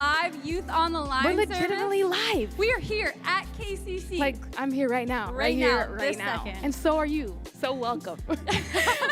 Live Youth on the Line. We're legitimately live. We are here at KCC. Like, I'm here right now. Right now. Second. And so are you. So welcome. All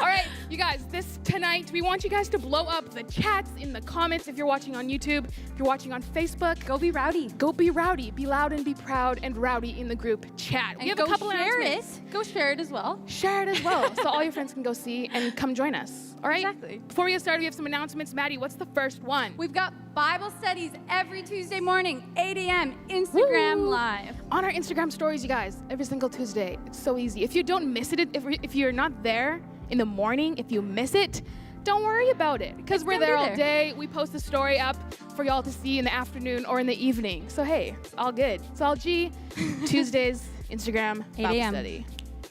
right, you guys, tonight, we want you guys to blow up the chats in the comments if you're watching on YouTube. If you're watching on Facebook, Go be rowdy. go be rowdy. Be loud and be proud and rowdy in the group chat. And we have go a couple share announcements. it. Go share it as well. Share it as well, so all your friends can go see and come join us. All right? Exactly. Before we get started, we have some announcements. Maddie, what's the first one? We've got Bible studies every Tuesday morning, 8 a.m. Instagram Woo! Live. On our Instagram stories, you guys, every single Tuesday. It's so easy. If you don't miss it, if you're not there in the morning, if you miss it, don't worry about it, because we're there all day. We post the story up for y'all to see in the afternoon or in the evening. So hey, it's all good. It's all G. Tuesdays, Instagram, 8 Bible a.m. study.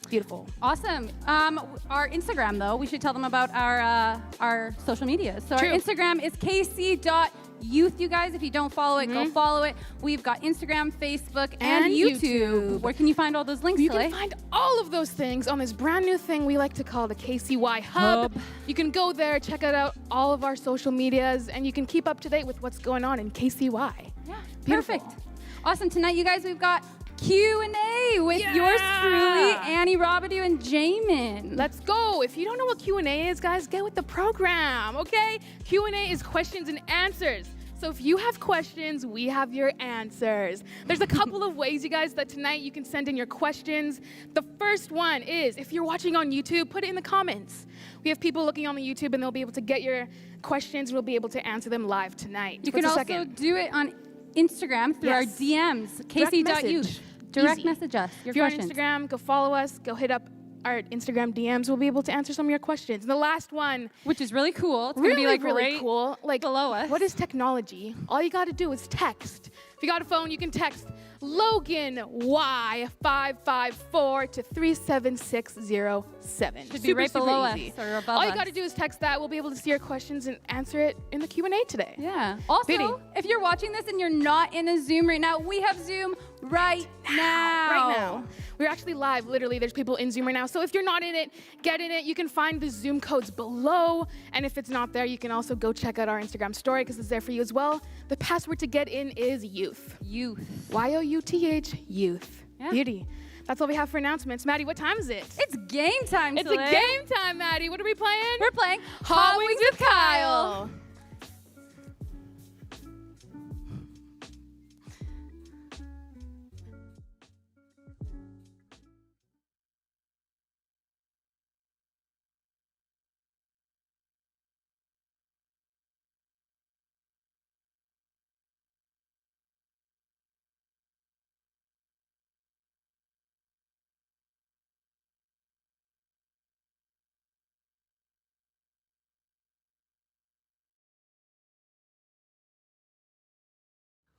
Beautiful. Awesome. Our Instagram, though, we should tell them about our social media. So True. our Instagram is kc.youth, you guys. If you don't follow it, go follow it. We've got Instagram, Facebook, and YouTube. Where can you find all those links, You Kcy? can find all of those things on this brand new thing we like to call the KCY Hub. You can go there, check out all of our social medias, and you can keep up to date with what's going on in KCY. Yeah, Beautiful. perfect. Awesome. Tonight, you guys, we've got Q&A with Yeah! yours truly, Annie Robidoux and Jamin. Let's go. If you don't know what Q&A is, guys, get with the program, okay? Q&A is questions and answers. So if you have questions, we have your answers. There's a couple of ways, you guys, that tonight you can send in your questions. The first one is, if you're watching on YouTube, put it in the comments. We have people looking on the YouTube, and they'll be able to get your questions. We'll be able to answer them live tonight. You What's can the also second? do it on Instagram through our Yes. DMs, Direct kc.youth. message. Direct Easy. message us your If you're questions. on Instagram, go follow us. Go hit up our Instagram DMs. We'll be able to answer some of your questions. And the last one, Which is really cool. It's really, going to be like really right cool. Like, below us. what is technology? All you got to do is text. If you got a phone, you can text Logan Y554 to 37607. Should be right below us or above All you us. got to do is text that. We'll be able to see your questions and answer it in the Q&A today. Yeah. Also, Biddy. if you're watching this and you're not in a Zoom right now, we have Zoom right now. Right now. We're actually live, literally. There's people in Zoom right now. So if you're not in it, get in it. You can find the Zoom codes below. And if it's not there, you can also go check out our Instagram story because it's there for you as well. The password to get in is youth. Youth. Y-O-U-T-H, youth. Yeah. Beauty. That's all we have for announcements. Maddie, what time is it? It's game time It's today. a game time, Maddie. What are we playing? We're playing Hot Wings with Kyle.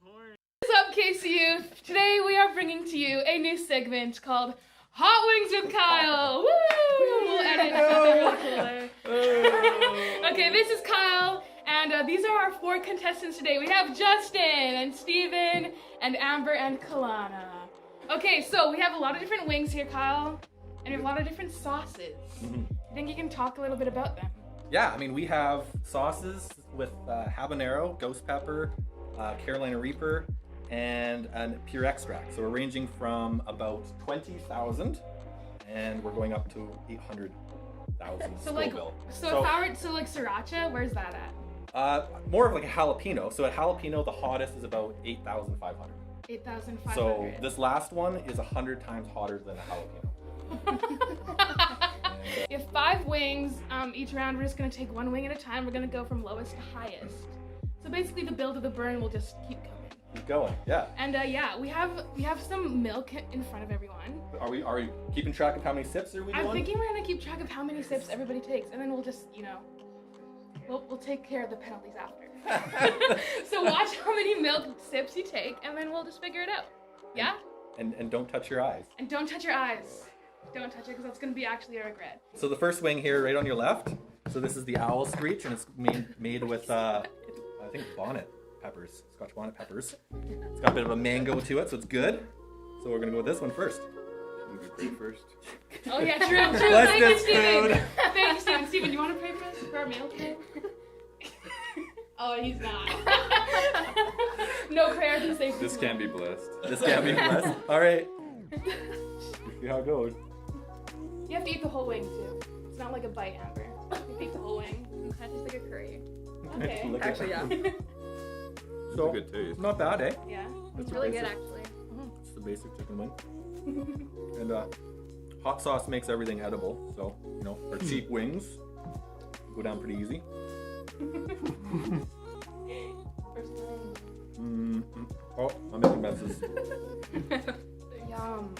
What's up, KCU? Today we are bringing to you a new segment called Hot Wings with Kyle. Woo! We'll edit something really cool there. Okay, this is Kyle, and these are our 4 contestants today. We have Justin and Steven and Amber and Kalana. Okay, so we have a lot of different wings here, Kyle, and we have a lot of different sauces. I think you can talk a little bit about them. Yeah, I mean, we have sauces with habanero, ghost pepper, Carolina Reaper, and a pure extract. So we're ranging from about 20,000, and we're going up to 800,000 So like, Scoville. so if I were, so like sriracha, where's that at? More of like a jalapeno. So at jalapeno, the hottest is about 8,500. 8,500. So this last one is 100 times hotter than a jalapeno. You have 5 wings. Each round, we're just gonna take 1 wing at a time. We're gonna go from lowest to highest. So basically, the build of the burn will just keep coming. Keep going, yeah. And yeah, we have some milk in front of everyone. Are we keeping track of how many sips are we doing? I'm thinking we're gonna keep track of how many sips everybody takes, and then we'll just, we'll take care of the penalties after. So watch how many milk sips you take, and then we'll just figure it out. Yeah? And don't touch your eyes. And don't touch your eyes. Don't touch it, because that's gonna be actually a regret. So the first wing here, right on your left. So this is the owl screech, and it's made with I think bonnet peppers, Scotch bonnet peppers. It's got a bit of a mango to it, so it's good. So we're gonna go with this one first. You could pray first. Oh yeah, true. Bless Thank you, this Steven. food. Thank you, Steven. Steven, do you want to pray for us for our meal today? Oh, he's not. No prayer to save This can be blessed. This can't be blessed. All right. See how it goes. You have to eat the whole wing too. It's not like a bite, Amber. You have to eat the whole wing. It kind of tastes like a curry. Okay. Look at Actually, that. yeah. It's So, a good taste. not bad, eh? Yeah. It's That's really basic. good, actually. It's the basic chicken wing. And hot sauce makes everything edible. So, you know, our cheap wings go down pretty easy. First wing. Oh, I'm making messes. Yum.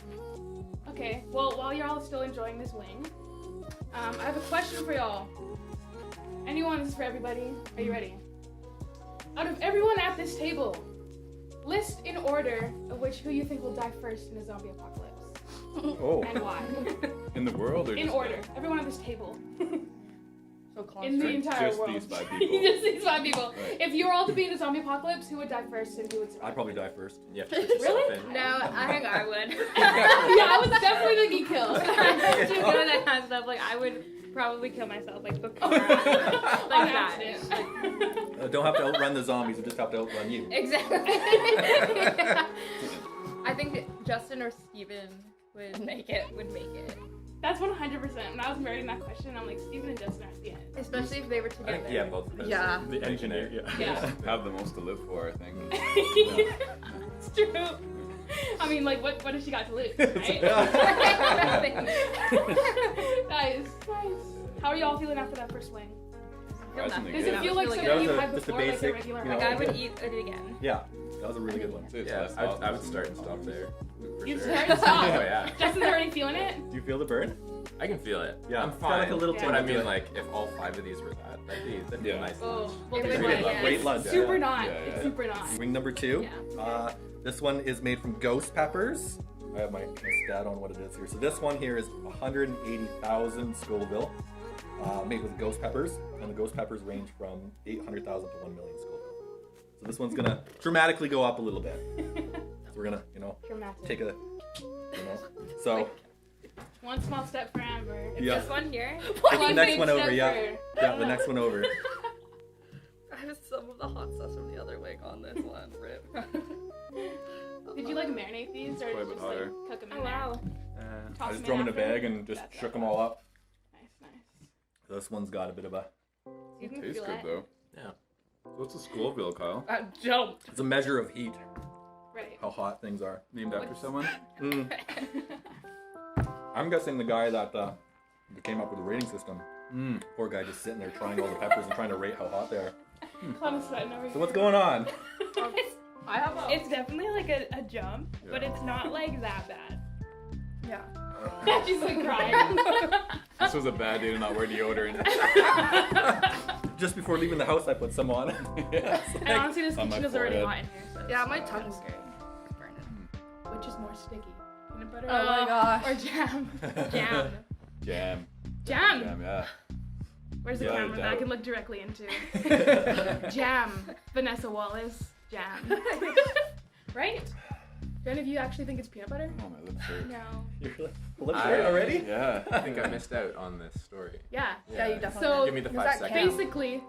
Okay, well, while you're all still enjoying this wing, I have a question for y'all. Anyone, this is for everybody. Are you ready? Out of everyone at this table, list in order of who you think will die first in a zombie apocalypse. Oh. And why? In the world or In just order. Everyone at this table. So In the entire Just world. these 5 people. Just these 5 people. Right. If you were all to be in a zombie apocalypse, who would die first and who would survive? I'd probably die first. You have to put yourself Really? in. No, I think I would. Yeah, I was definitely gonna get killed. I'm too good at that kind of stuff. Like, I would probably kill myself, like, before. Like On that. accident. Don't have to outrun the zombies, you just have to outrun you. Exactly. I think Justin or Steven would make it. That's 100%. When I was writing that question, I'm like, Steven and Justin are at the end. Especially if they were I together. think, yeah, both of us. Yeah. The engineer, Yeah. Have the most to live for, I think. It's true. I mean, like, what has she got to lose, right? Nice. How are y'all feeling after that first wing? Surprisingly Does good. it feel like Really something good. you've had Just a before, like a basic, regular you know, Like, I would eat it again. Yeah, that was a really good one. It's Yeah, less I salt. would start and stop there. For You sure. start and stop. Oh, yeah. Justin's already feeling it? Do you feel the burn? I can feel it. Yeah, I'm it's got fine. like a little Yeah. But I tingle to mean, it. like, if all 5 of these were that'd be Yeah. a nice Oh, lunch. well, It good would one. be, yeah. Great lunch. Super not. Yeah, It's yeah. super not. Wing number 2. Yeah. This one is made from ghost peppers. I have my stat on what it is here. So this one here is 180,000 Scoville, made with ghost peppers, and the ghost peppers range from 800,000 to 1 million Scoville. So this one's gonna dramatically go up a little bit. So we're gonna, Dramatic. take a, so One small step for Amber. yeah, This one here. it's the next one over. Yeah, yeah, the next one over. I have some of the hot sauce from the other wing on this one. Rip. Did you like marinate these or Quite a bit just like hotter. cook them in Oh, wow. Toss I them just in throw them in a after? bag and just That's shook not them all up. Nice, nice. This one's got a bit of a, You can Tastes feel good it. though. Yeah. What's a Scoville, Kyle? Jumped. it's a measure of heat, Right. how hot things are. Named after someone? Mm. I'm guessing the guy that came up with the rating system. Poor guy just sitting there trying all the peppers and trying to rate how hot they are. Clown is sweating over So what's going on? I have a. It's definitely like a jump, but Yeah. it's not like that bad. Yeah. here. She's like crying. This was a bad day to not wear deodorant. Just before leaving the house, I put some on. Yeah. And honestly, this On my kitchen is already forehead. hot in here, so Yeah, it's my not tongue's scary. burning. Which is more sticky? Peanut butter Oh my gosh. or jam? Jam. Jam. Jam! Jam, yeah. Where's the Yeah, camera that I doubt. can look directly into? Jam. Vanessa Wallace. Jam. Right? Do any of you actually think it's peanut butter? Oh, my lips hurt. No. You're lips hurt already? Yeah. I think I missed out on this story. Yeah. Yeah, you definitely. So Give me the Does 5 that seconds. count? basically,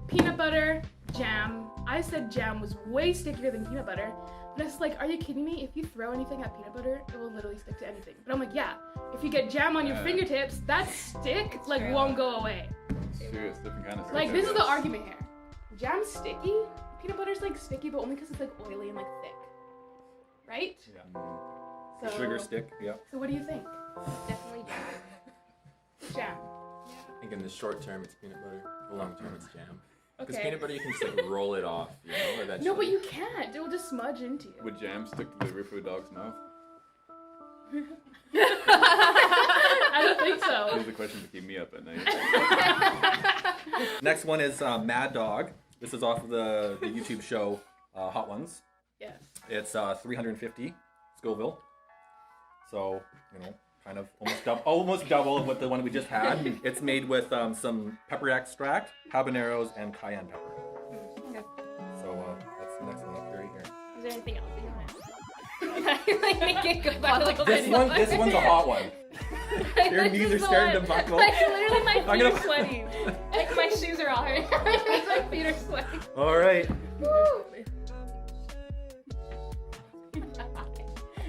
peanut butter, jam. I said jam was way stickier than peanut butter. Vanessa's like, are you kidding me? If you throw anything at peanut butter, it will literally stick to anything. But I'm like, yeah. If you get jam on your Yeah. fingertips, that stick like true. won't go away. Serious, different kind of Like stuff, this I is the guess. argument here. Jam's sticky. Peanut butter's like sticky, but only because it's like oily and like thick. Right? The sugar stick, yeah. So what do you think? Definitely jam. Jam. I think in the short term it's peanut butter. The long term it's jam. Because Okay. peanut butter you can just like roll it off, you know, eventually. No, but you can't. It will just smudge into you. Would jam stick to the roof of a dog's mouth? I don't think Those so. are the questions that keep me up at night. Next one is Mad Dog. This is off of the YouTube show Hot Ones. Yes. It's 350 Scoville. So, kind of almost double of what the one we just had. It's made with some pepper extract, habaneros, and cayenne pepper. Okay. So that's the next one up here. Is there anything else that you want to Like make it go back a little bit. This one's a hot one. Your This knees is are the starting to one. buckle. Like literally my I'm feet gonna- are sweating. Like my shoes are all hurting. My feet are sweating. All right.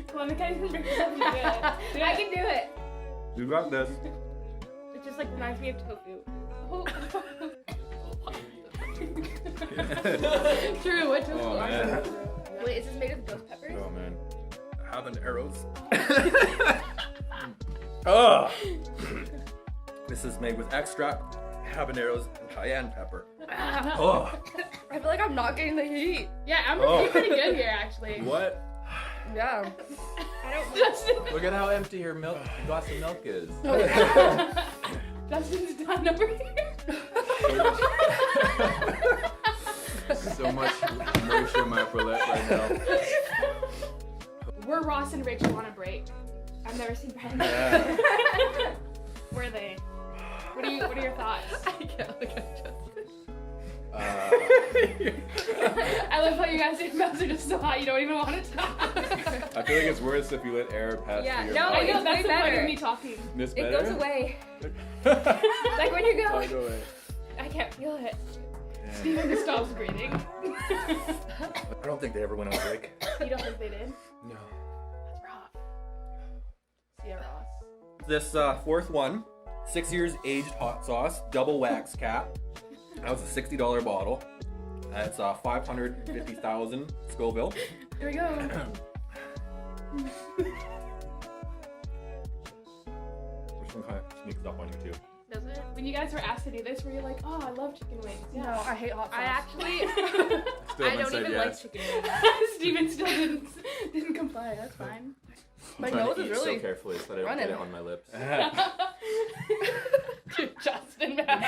Come on, the guy can make something good. I can do it. You got this. It just like reminds me of tofu. True, what tofu Oh, are man. those? Wait, is this made of ghost peppers? Oh man. Habaneros. Oh. This is made with extract, habaneros, and cayenne pepper. Oh. I feel like I'm not getting the heat. Yeah, I'm Oh. pretty good here, actually. What? Yeah. I don't. Justin, Look at how empty your glass of milk is. Justin's done over here. So much moisture in my palette right now. We're Ross and Rachel on a break. I've never seen Brandon. Yeah. Were they? What are your thoughts? I can't look at Justin. I love how you guys your mouths are just so hot you don't even want to talk. I feel like it's worse if you let air pass Yeah, through your no, mouth. I know it's that's way the point better. of me talking. This It better? goes away. like Like when you go. away. I can't feel it. Steven just stops breathing. I don't think they ever went on break. You don't think they did? No. That's rough. See ya, Ross. This fourth one, 6 years aged hot sauce, double wax cap. That was a $60 bottle. That's 550,000 Scoville. Here we go. Which one kind of sneaks up on you too? Does it? When you guys were asked to do this, were you like, oh, I love chicken wings? No, I hate hot sauce. I actually. Still I haven't don't said even yes. like chicken wings. Steven still didn't comply. That's fine. My I'm trying nose to is eat really so carefully so that I don't running. get it on my lips. Justin, man.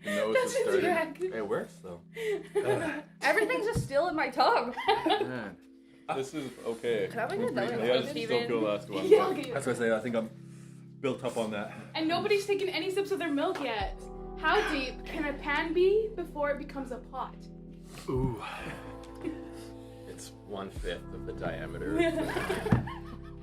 The nose is Justin's starting. back. It works though. Everything's just still in my tongue. Man, this is okay. Can I have like a donut? Yeah, it's still feel last one. Yeah, I'll get you. That's what I say. I think I'm built up on that. And nobody's taken any sips of their milk yet. How deep can a pan be before it becomes a pot? Ooh. It's 1/5 of the diameter.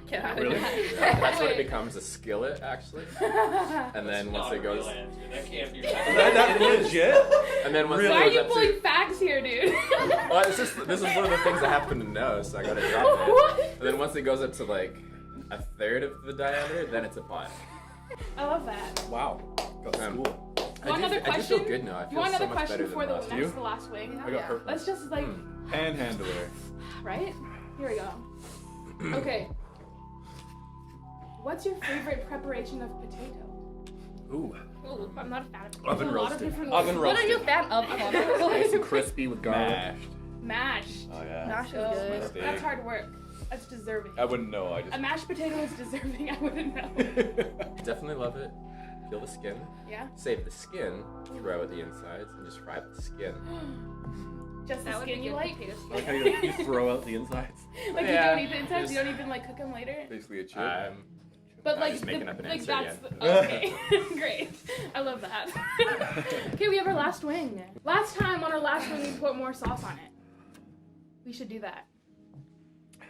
Can I? Really? Yeah, that's when it Wait. becomes a skillet, actually. And then once it goes, That can't be That's legit? and then once Why are it you goes up pulling to, facts here, dude? well, this is one of the things I happen to know, so I gotta drop it. What? And then once it goes up to like 1/3 of the diameter, then it's a pot. I love that. Wow. Got Um, school. You want another I do question? feel good now. I You feel want so another much question better before than the last next year. the last wing? I got hurt. Let's just like Panhandler. right? Here we go. Okay. What's your favorite preparation of potato? Ooh. Ooh, I'm not a fan of Oven a lot of roasted. different Oven ways. What are you a roasted. fan of? Nice and crispy with garlic. Mashed. Mash. Oh yeah. Mash is Oh, good. Steak. that's hard work. That's deserving. I wouldn't know. I A just. mashed potato is deserving. I wouldn't know. Definitely love it. Peel the skin. Yeah. Save the skin. Throw out the insides and just fry the skin. Just the That would skin be you good like? potato Like skin. how you throw out the insides. Like Yeah, you don't eat the insides, you just- don't even like cook them later? Basically a chip. But I'm like, just making up an like answer that's again. okay. Great. I love that. Okay, we have our last wing. Last time on our last wing, we put more sauce on it. We should do that.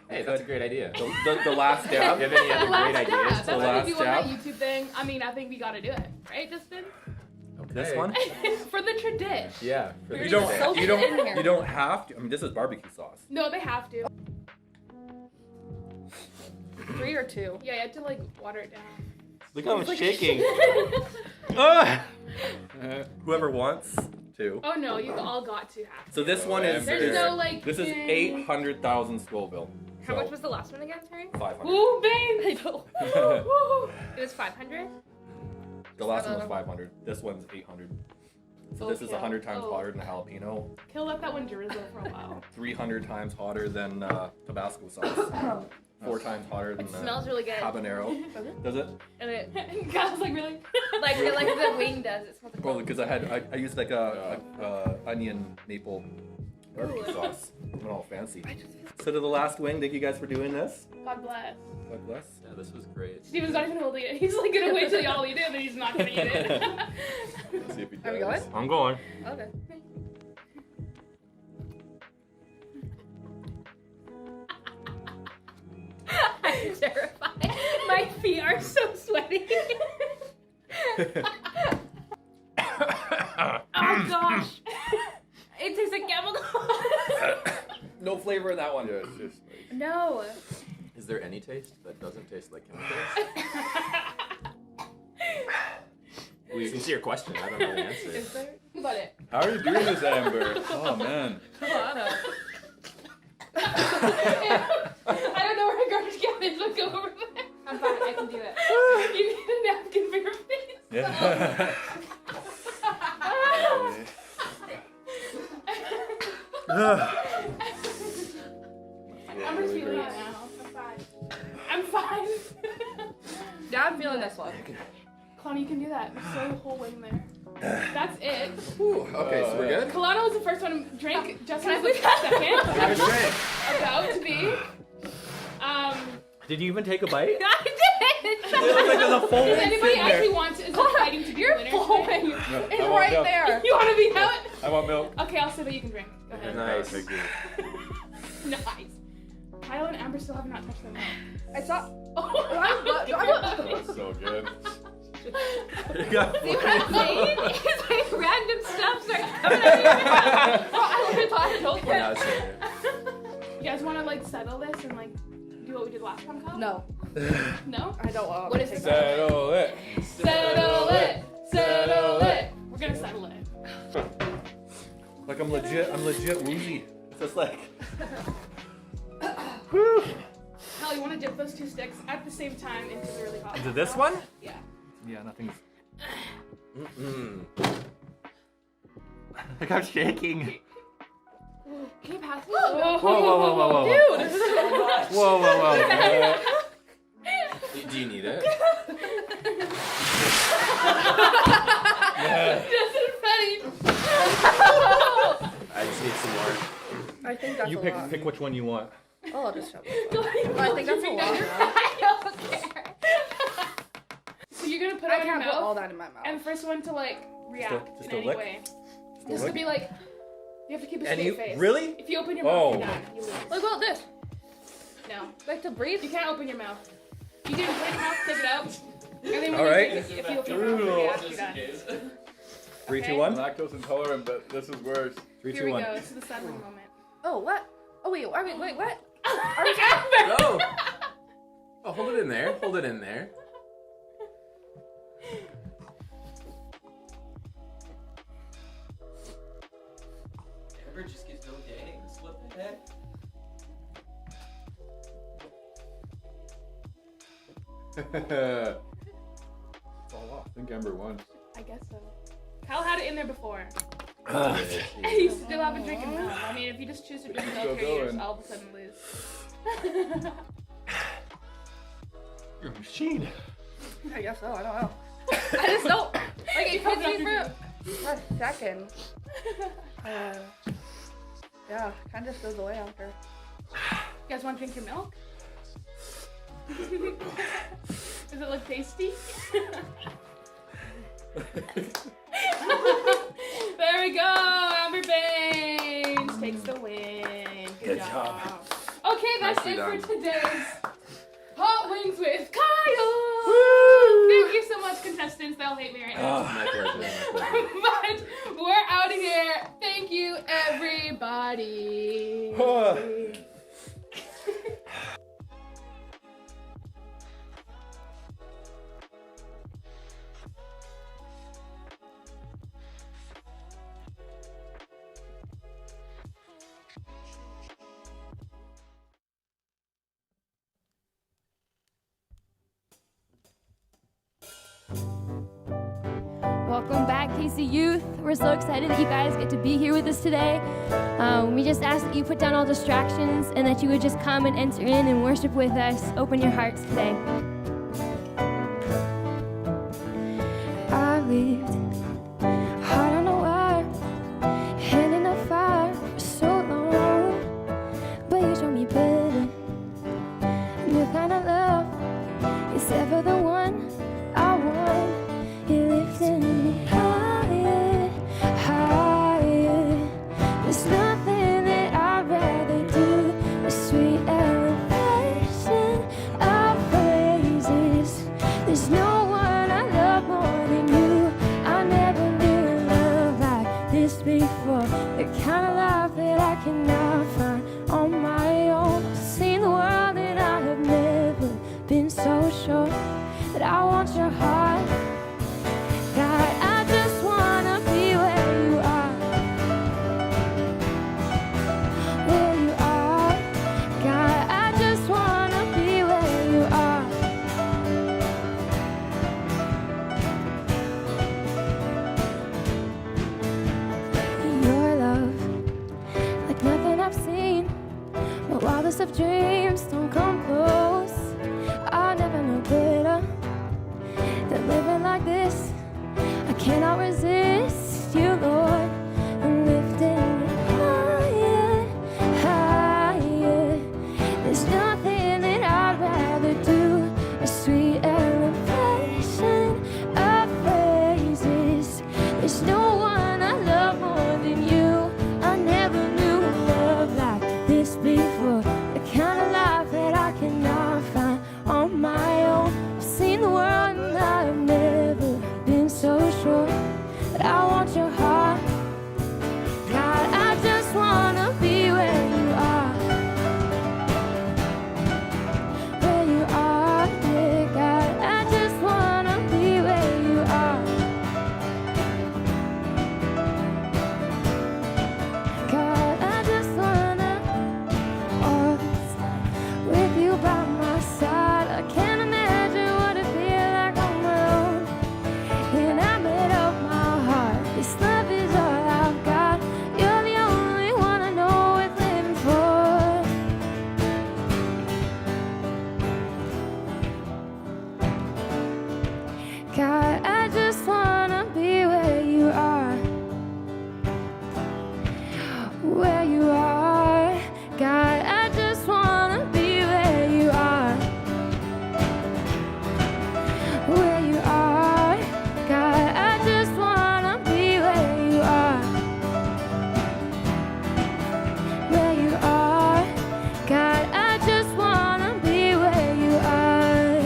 Hey, that's a great idea. The last Do you have dab. any The other last great dab. ideas? That's The what last we do on that dab. YouTube thing. I mean, I think we gotta do it, right, Justin? This Okay. one? For the tradition. Yeah. for You the You day. don't. So You don't. in here. You don't have to. I mean, this is barbecue sauce. No, they have to. 3 or 2? Yeah, you have to like water it down. Look how I'm shaking. Whoever wants to. Oh no, you all got to have. So this one is. There's no like. This is thing. 800,000 Scoville. How much was the last one again, sorry? 500? Ooh, babe. Woo. It was 500? The last one was 500. This one's 800. So this is Okay. 100 times Oh. hotter than jalapeno. Kill let that one drizzle for a while. 300 times hotter than Tabasco sauce. 4 times hotter than It smells really good. habanero. Does it? And it, Guys, like really. like the wing does. It smells like Well, because I used like a onion maple barbecue sauce. I'm all fancy. So to the last wing, thank you guys for doing this. God bless. God bless. Yeah, this was great. Steven's not even holding it. He's like gonna wait till y'all eat it, and then he's not gonna eat it. Let's see if he does. Are we going? I'm going. Okay. I'm terrified. My feet are so sweaty. Oh, Oh gosh. It tastes like chemical. No flavor in that one. Yeah, it's just like. No. Is there any taste that doesn't taste like chemicals? Well, sincere question. I don't know the answer. Is there? Think about it. How are you doing this, Amber? Oh man. I don't know where garbage cabbage would go over there. I'm fine, I can do it. You need a napkin for your face. Yeah. I'm just feeling it now. I'm fine. Yeah, I'm feeling this one. Kalana, you can do that. Just throw the whole wing there. That's it. Ooh, okay, so we're good? Kalana was the first one to drink. Justin was the second. Have a drink. About to be. Did you even take a bite? I did! It looks like there's a full Does wing anybody sitting there. actually want to? Is it fighting to be the winner? Flowing. today? It's I want right milk. there. You want to be out? I want milk. Okay, I'll say that you can drink. Go ahead. Nice. Thank you. Nice. Kyle and Amber still have not touched their mouth. I saw. That's so good. You got See what I'm saying? It's like random stuff starts coming out of your mouth. Bro, I literally thought I told Yeah, you. that's it. You guys want to like settle this and like do what we did last time, Kyle? No, No? I don't want What to is take it? that. Settle it. Settle it. Settle it. We're gonna settle it. Like I'm legit woozy. It's just like. Kyle, you want to dip those two sticks at the same time into the really hot Into water? this one? Yeah. Yeah, nothing's. Mm-mm. Like I'm shaking. Can you pass me? Whoa, whoa, whoa, whoa, whoa. Dude! Whoa, whoa, whoa. Do you need it? Justin Petty! I just need some more. I think that's You a pick lot. pick which one you want. Oh, I'll just shove it. I think that's a lot. Now. I don't care. So you're gonna put I it in your can't put all mouth, that in my mouth. and the first one to like react Just in a any lick? way. a Just to lick? be like, you have to keep a And straight you face. really? If you open your mouth, you're done. You lose. What about this? No. Like to breathe? You can't open your mouth. You can put your mouth, take it out. And then when All you right. drink, if you open your mouth, you react, you're done. 3, Okay. 2, 1. Lactose intolerant, but this is worse. 3, Here 2, we 1. go. This is the settling moment. Oh, what? Oh, wait, what? Go! Oh, hold it in there. Hold it in there. Amber just gives no gangs. What the heck? It's all off. I think Amber won. I guess so. Kyle had it in there before. Yeah, And you still haven't drinking milk. I mean, if you just choose to drink milk, Still here, you just going. all of a sudden lose. You're a machine. I guess so, I don't know. I just don't. Like, it hits me for a second. Yeah, kind of just goes away after. You guys want to drink your milk? Does it look tasty? There we go. Amber Baines takes the win. Good job. Okay, that's Nicely it done. for today's Hot Wings with Kyle. Thank you so much, contestants. They'll hate me right now. My pleasure. My pleasure. But we're out of here. Thank you, everybody. Welcome back, Kcy Youth. We're so excited that you guys get to be here with us today. We just ask that you put down all distractions and that you would just come and enter in and worship with us. Open your hearts today. I lived hard on the wire, hand in the fire for so long, but you showed me better. The kind of love is ever the one I want. You're lifting me higher, higher. There's nothing that I'd rather do. A sweet elevation of praises. There's no one I love more than you. I for the kind of life that I cannot find on my own. I've seen the world and I have never been so sure that I want your heart. God, I just wanna be where you are. Where you are. God, I just wanna be where you are. Your love, like nothing I've seen. My wildest of dreams don't come close. I never knew better than living like this. I cannot resist you, Lord. I'm lifting you higher, higher. There's nothing that I'd rather do. A sweet elevation of praises. There's no one I love more than you. I never knew a love like this before. The kind of life that I cannot find on my own. I've seen the world and I've never been so sure that I want your heart. God, I just wanna be where you are. Where you are, yeah, God, I just wanna be where you are. God, I just wanna always with you by my side. I can't imagine what it feels like on my own. And I made up my heart. This love is all I've got. You're the only one I know worth living for. God, I just wanna be where you are. Where you are. God, I just wanna be where you are. Where you are. God, I just wanna be where you are. Where you are. God, I just wanna be where you are.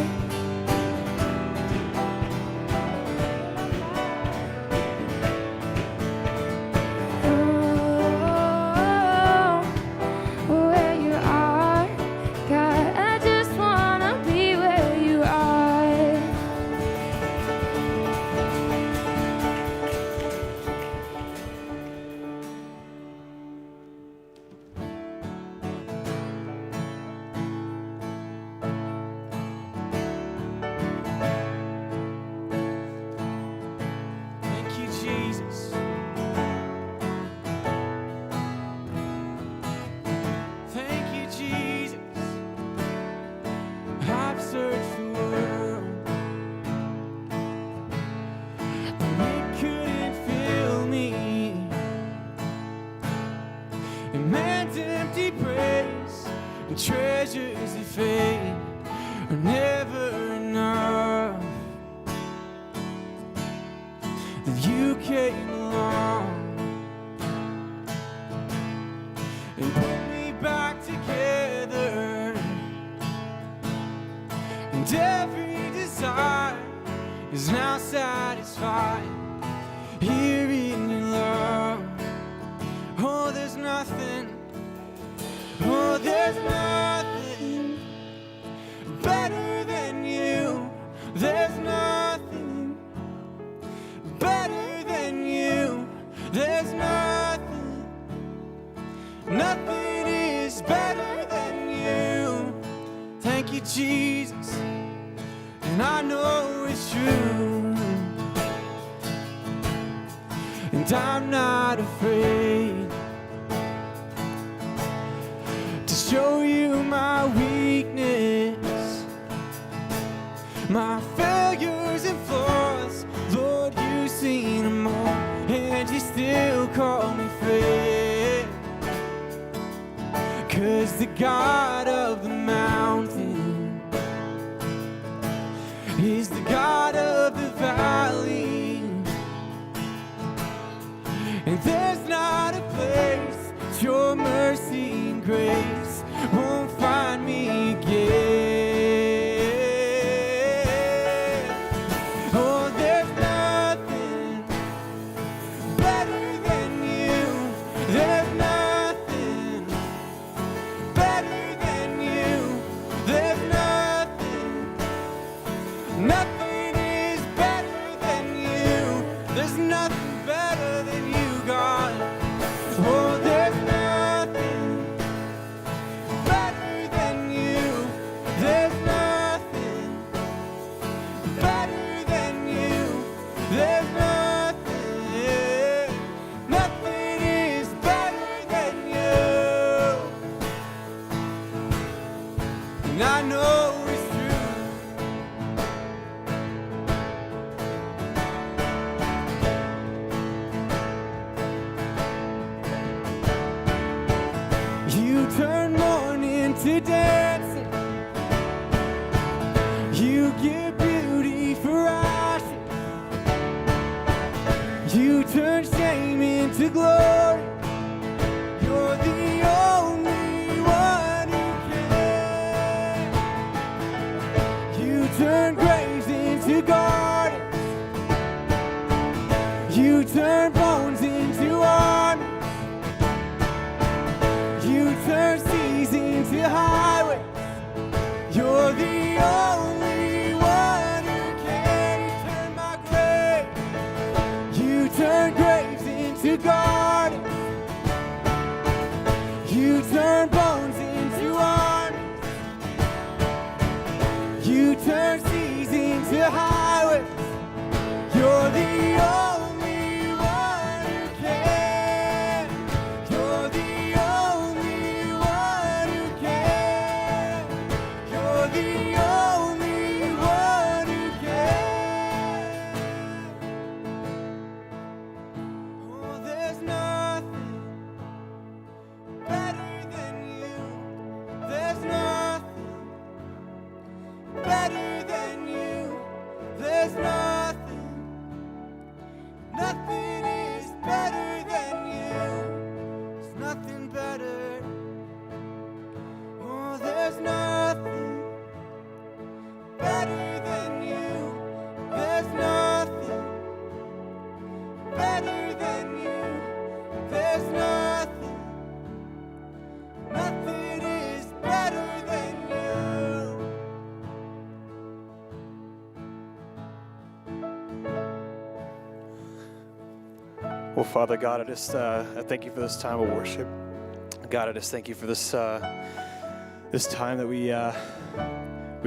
Oh, where you are. God, I just wanna be where you are. Thank you, Jesus. Thank you, Jesus. I've searched the world, but it couldn't fill me. And man's empty praise and treasures that fade are never enough. That you came along and put me back together, and every desire is now satisfied here in your love. Oh, there's nothing, oh, there's nothing better than you. There's nothing better than you. There's nothing, nothing is better than you. Thank you, Jesus, and I know it's true, and I'm not afraid to show you my weakness, my failures and flaws. Lord, you've seen them all, and you still call me friend. 'Cause the God of the mountain is the God of the valley, and there's not a place your mercy and grace won't find me again. Oh, there's nothing better than you. turn mourning to dancing. You give beauty for ashes. You turn shame into glory. You're the only one who can. You turn graves into gardens. You turn bones into armies. You turn seas into highways. You're the only one who can. You turn my grave. You turn graves into gardens. You turn bones into armies. You turn seas into highways. You're the only one who can. You're the only one who can. You're the only one who can. Oh, there's nothing better than you. There's nothing better than you. There's nothing. Nothing is better than you. There's nothing better. Oh, there's nothing better than you. There's nothing better than you. There's nothing. Nothing is better than you. Well, Father God, I thank you for this time of worship. God, I just thank you for this this time that we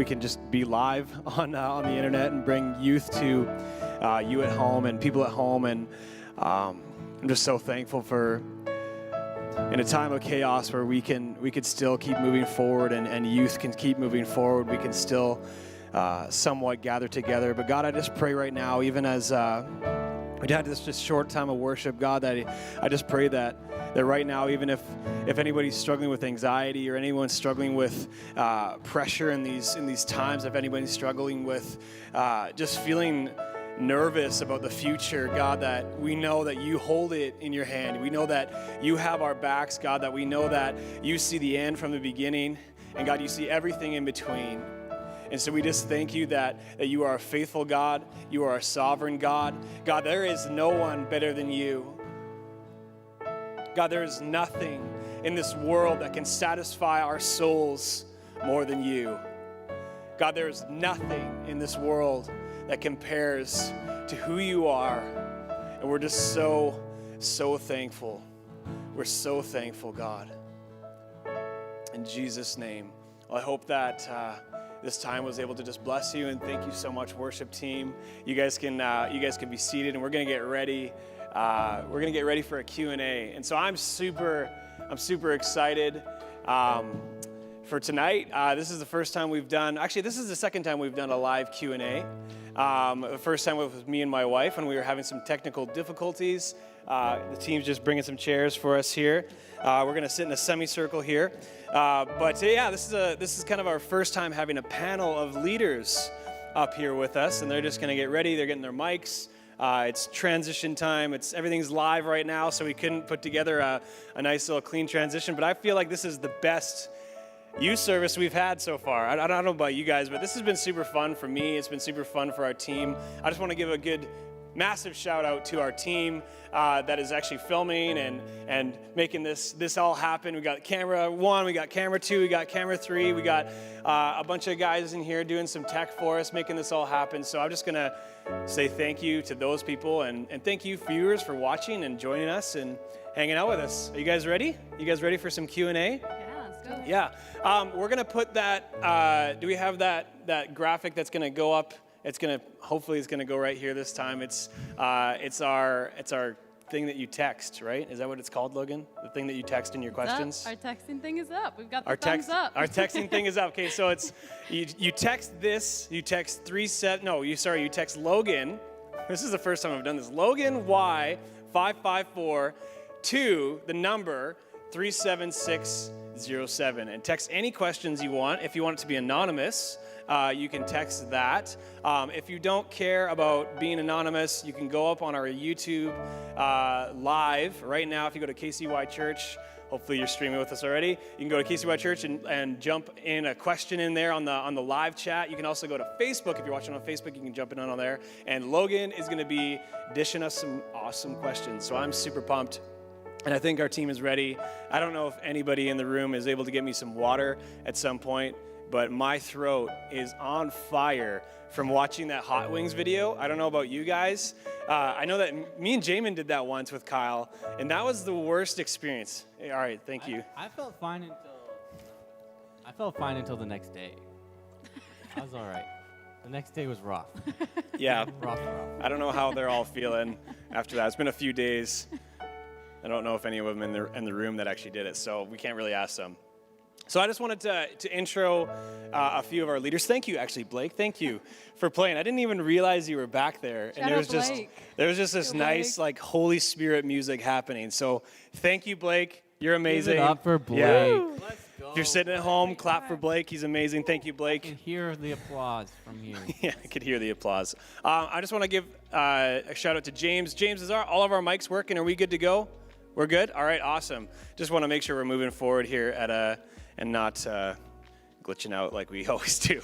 can just be live on the internet and bring youth to you at home and people at home. And I'm just so thankful for in a time of chaos where we could still keep moving forward and youth can keep moving forward. We can still somewhat gather together. But God, I just pray right now, even as we had this just short time of worship, God, that I just pray that right now, even if anybody's struggling with anxiety or anyone's struggling with pressure in these times, if anybody's struggling with just feeling nervous about the future, God, that we know that you hold it in your hand. We know that you have our backs, God, that we know that you see the end from the beginning, and God, you see everything in between. And so we just thank you that you are a faithful God, you are a sovereign God. God, there is no one better than you. God, there is nothing in this world that can satisfy our souls more than you. God, there is nothing in this world that compares to who you are. And we're just so thankful. We're so thankful, God. In Jesus' name. Well, I hope that this time was able to just bless you, and thank you so much, worship team. You guys can be seated, and we're gonna get ready. We're gonna get ready for a Q&A, and so I'm super excited for tonight. This is the first time we've done. Actually, this is the second time we've done a live Q&A. The first time was with me and my wife when we were having some technical difficulties. The team's just bringing some chairs for us here. We're gonna sit in a semicircle here. But yeah, this is kind of our first time having a panel of leaders up here with us, and they're just gonna get ready. They're getting their mics. It's transition time. Everything's live right now, so we couldn't put together a nice little clean transition. But I feel like this is the best youth service we've had so far. I don't know about you guys, but this has been super fun for me. It's been super fun for our team. I just want to give a good, massive shout out to our team that is actually filming and making this all happen. We got camera 1, we got camera 2, we got camera 3, we got a bunch of guys in here doing some tech for us, making this all happen. So I'm just gonna say thank you to those people, and thank you viewers for watching and joining us and hanging out with us. Are you guys ready? You guys ready for some Q&A? Yeah, we're gonna put that. Do we have that graphic that's gonna go up? Hopefully it's gonna go right here this time. It's our thing that you text, right? Is that what it's called, Logan? The thing that you text in your questions? Our texting thing is up. We've got the thumbs up. Our texting thing is up. Okay, so it's you text this. You text you text Logan. This is the first time I've done this. Logan Y 554 to the number 37607 and text any questions you want. If you want it to be anonymous, you can text that. If you don't care about being anonymous, you can go up on our YouTube live right now. If you go to KCY Church, hopefully you're streaming with us already. You can go to KCY Church and jump in a question in there on the live chat. You can also go to Facebook. If you're watching on Facebook, you can jump in on there. And Logan is going to be dishing us some awesome questions. So I'm super pumped. And I think our team is ready. I don't know if anybody in the room is able to get me some water at some point, but my throat is on fire from watching that Hot Wings video. I don't know about you guys. I know that me and Jamin did that once with Kyle, and that was the worst experience. All right, thank you. I felt fine until the next day. I was all right. The next day was rough. Yeah. rough. I don't know how they're all feeling after that. It's been a few days. I don't know if any of them in the room that actually did it, so we can't really ask them. So I just wanted to intro a few of our leaders. Thank you, actually, Blake. Thank you for playing. I didn't even realize you were back there, and there was just this nice like Holy Spirit music happening. So thank you, Blake. You're amazing. Give it up for Blake. Yeah. Let's go. If you're sitting at home, clap for Blake. He's amazing. Thank you, Blake. I can hear the applause from here. Yeah, I could hear the applause. I just want to give a shout out to James. James, is all of our mics working? Are we good to go? We're good? All right, awesome. Just want to make sure we're moving forward here and not glitching out like we always do.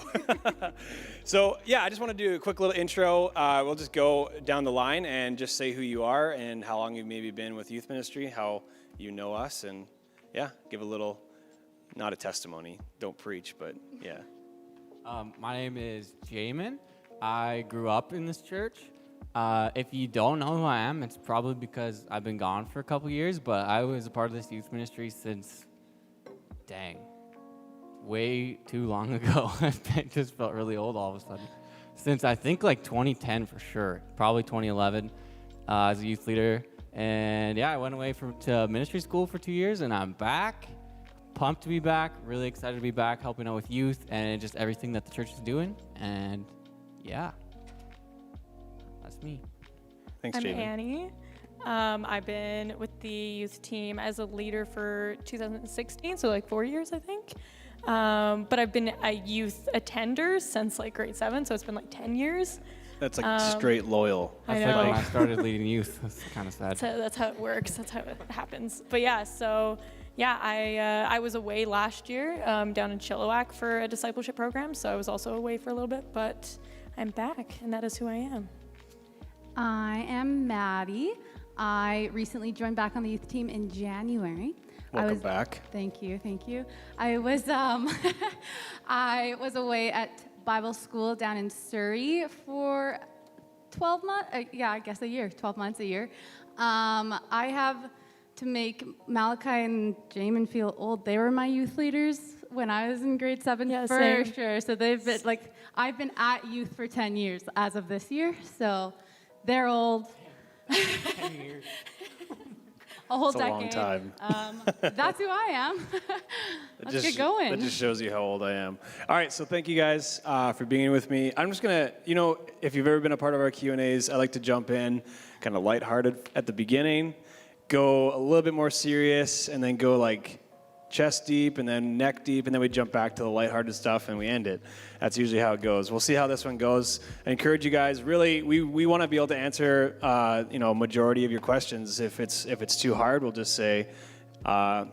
So, yeah, I just want to do a quick little intro. We'll just go down the line and just say who you are and how long you've maybe been with youth ministry, how you know us, and, yeah, give a little, not a testimony. Don't preach, but, yeah. My name is Jamin. I grew up in this church. If you don't know who I am, it's probably because I've been gone for a couple years, but I was a part of this youth ministry since, way too long ago. It just felt really old all of a sudden. Since I think like 2010 for sure, probably 2011 as a youth leader. And yeah, I went away to ministry school for 2 years, and I'm back. Pumped to be back, really excited to be back, helping out with youth and just everything that the church is doing. And yeah. That's me. Thanks, I'm Jamie. Annie. I've been with the youth team as a leader for 2016, so like 4 years, I think. But I've been a youth attender since like grade 7, so it's been like 10 years. That's like straight loyal. That's like when I started leading youth. That's kind of sad. That's how it works. That's how it happens. But yeah, so yeah, I was away last year down in Chilliwack for a discipleship program, so I was also away for a little bit, but I'm back, and that is who I am. I am Maddie. I recently joined back on the youth team in January. Welcome back. Thank you. I was I was away at Bible school down in Surrey for 12 months. Yeah, I guess a year. 12 months, a year. I have to make Malachi and Jamin feel old. They were my youth leaders when I was in grade 7, for same. sure. So they've been I've been at youth for 10 years as of this year. So they're old. 10 years. A whole That's a decade. long time. That's who I am. Let's get going. That just shows you how old I am. All right, so thank you guys for being with me. I'm just gonna, if you've ever been a part of our Q&As, I like to jump in kind of lighthearted at the beginning, go a little bit more serious, and then go like chest deep and then neck deep, and then we jump back to the lighthearted stuff and we end it. That's usually how it goes. We'll see how this one goes. I encourage you guys, really, we want to be able to answer majority of your questions. If it's too hard, we'll just say text Talk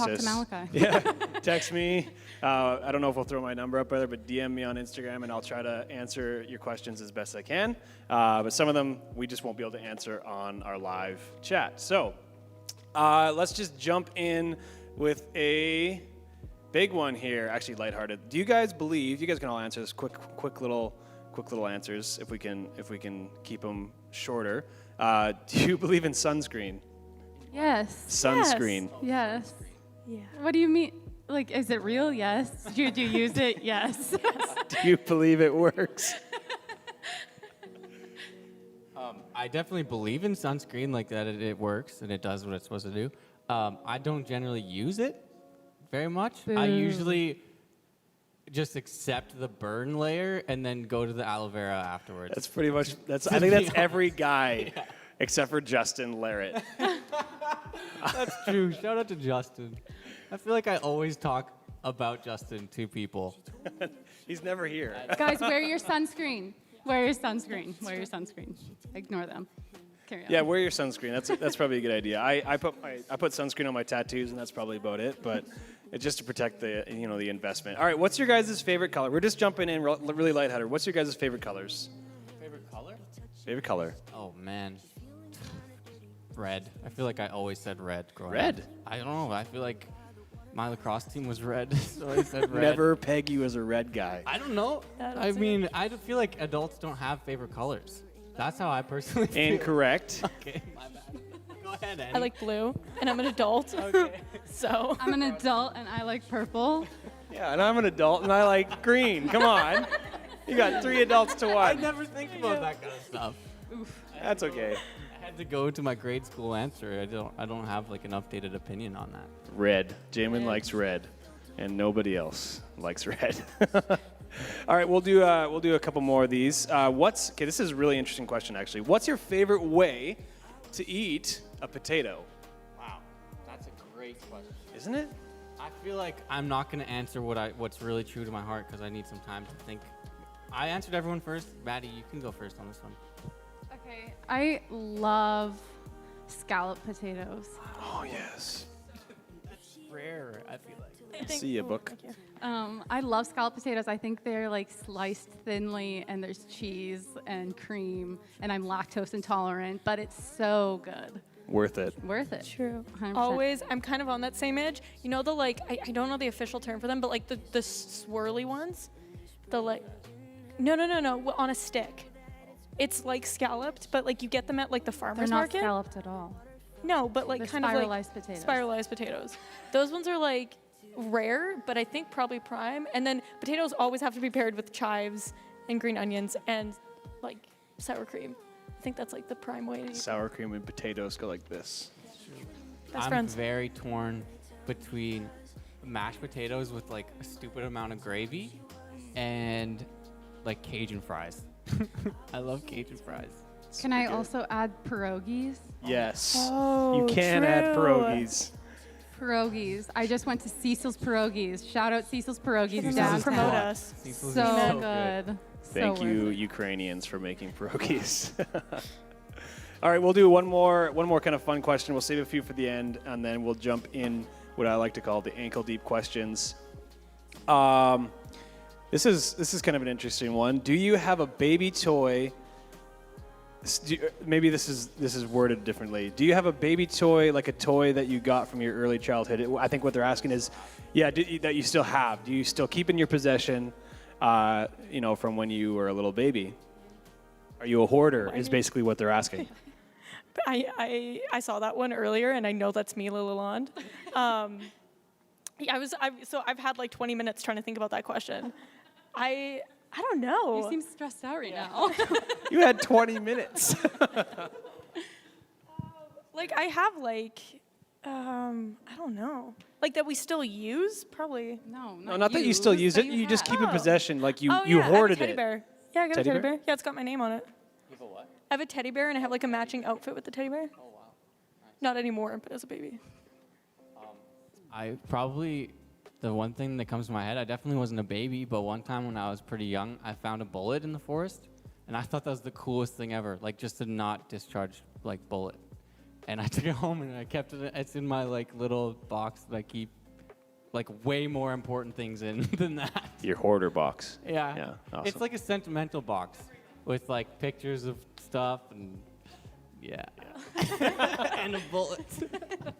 us. to Malachi. Yeah, text me. I don't know if we'll throw my number up there, but DM me on Instagram and I'll try to answer your questions as best I can. But some of them we just won't be able to answer on our live chat. So let's just jump in with a big one here, actually lighthearted. Do you guys believe? You guys can all answer this quick little answers if we can keep them shorter. Do you believe in sunscreen? Yes. Sunscreen. Yes. Yeah. What do you mean? Like, is it real? Yes. Do you use it? Yes. Do you believe it works? I definitely believe in sunscreen, like that it works and it does what it's supposed to do. I don't generally use it very much. Boo. I usually just accept the burn layer and then go to the aloe vera afterwards. That's pretty much. I think that's every guy, except for Justin Larrett. That's true. Shout out to Justin. I feel like I always talk about Justin to people. He's never here. Guys, wear your sunscreen. Wear your sunscreen. Wear your sunscreen. Ignore them. Carry on. Yeah, wear your sunscreen. That's probably a good idea. I put sunscreen on my tattoos, and that's probably about it. But it's just to protect the the investment. All right, what's your guys' favorite color? We're just jumping in really lighthearted. What's your guys' favorite colors? Favorite color? Favorite color? Oh, man. Red. I feel like I always said red growing Red? up. I don't know. I feel like my lacrosse team was red, so I said red. Never peg you as a red guy. I don't know. I mean, I feel like adults don't have favorite colors. That's how I personally feel. Incorrect. Okay, my bad. Go ahead, Annie. I like blue, and I'm an adult. Okay. So I'm an adult and I like purple. Yeah, and I'm an adult and I like green. Come on. You got 3 adults to I watch. never think about that kind of stuff. That's okay. I had to go to my grade school answer. I don't have like an updated opinion on that. Red. Jamin likes red, and nobody else likes red. All right, we'll do a couple more of these. Okay? This is a really interesting question, actually. What's your favorite way to eat a potato? Wow, that's a great question. Isn't it? I feel like I'm not going to answer what's really true to my heart because I need some time to think. I answered everyone first. Maddie, you can go first on this one. Okay. I love scalloped potatoes. Oh yes. That's rare, I feel like. See you, book. I love scalloped potatoes. I think they're like sliced thinly and there's cheese and cream and I'm lactose intolerant, but it's so good. Worth it. Worth it. True. 100%. Always, I'm kind of on that same edge. You know the I don't know the official term for them, but like the swirly ones, no, on a stick. It's like scalloped, but like you get them at like the farmer's They're not market. scalloped at all. No, but like They're kind of like spiralized potatoes. spiralized potatoes. Those ones are like rare, but I think probably prime. And then potatoes always have to be paired with chives and green onions and like sour cream. I think that's like the prime way to eat. Sour cream and potatoes go like this. Best I'm friends. very torn between mashed potatoes with like a stupid amount of gravy and like Cajun fries. I love Cajun fries. Can I also add pierogies? Yes. Oh, you can add true. pierogies. Pierogies. I just went to Cecil's Pierogies. Shout out Cecil's Pierogies Cecil's downtown. promote us. Cecil's So is good. Thank So you, worth it. Ukrainians, for making pierogies. All right, we'll do one more kind of fun question. We'll save a few for the end, and then we'll jump in what I like to call the ankle-deep questions. This is kind of an interesting one. Do you have a baby toy? Maybe this is worded differently. Do you have a baby toy, like a toy that you got from your early childhood? I think what they're asking is, that you still have. Do you still keep in your possession, from when you were a little baby? Are you a hoarder? Is basically what they're asking. I saw that one earlier, and I know that's me, Lilaland. I've had like 20 minutes trying to think about that question. I don't know. You seem stressed out right now. You had 20 minutes. Like I have like, I don't know. Like that we still use? Probably. No, No, not that you still use it. You just keep in Oh. possession, like you I have hoarded a teddy it. bear. Yeah, I got Teddy a teddy bear? bear. Yeah, it's got my name on it. You have a what? I have a teddy bear, and I have like a matching outfit with the teddy bear. Oh wow. Not anymore, but as a baby. I probably, the one thing that comes to my head, I definitely wasn't a baby, but one time when I was pretty young, I found a bullet in the forest, and I thought that was the coolest thing ever, like just to not discharge like bullet. And I took it home and I kept it. It's in my like little box that I keep like way more important things in than that. Your hoarder box. Yeah. Yeah, awesome. It's like a sentimental box with like pictures of stuff and and a bullet.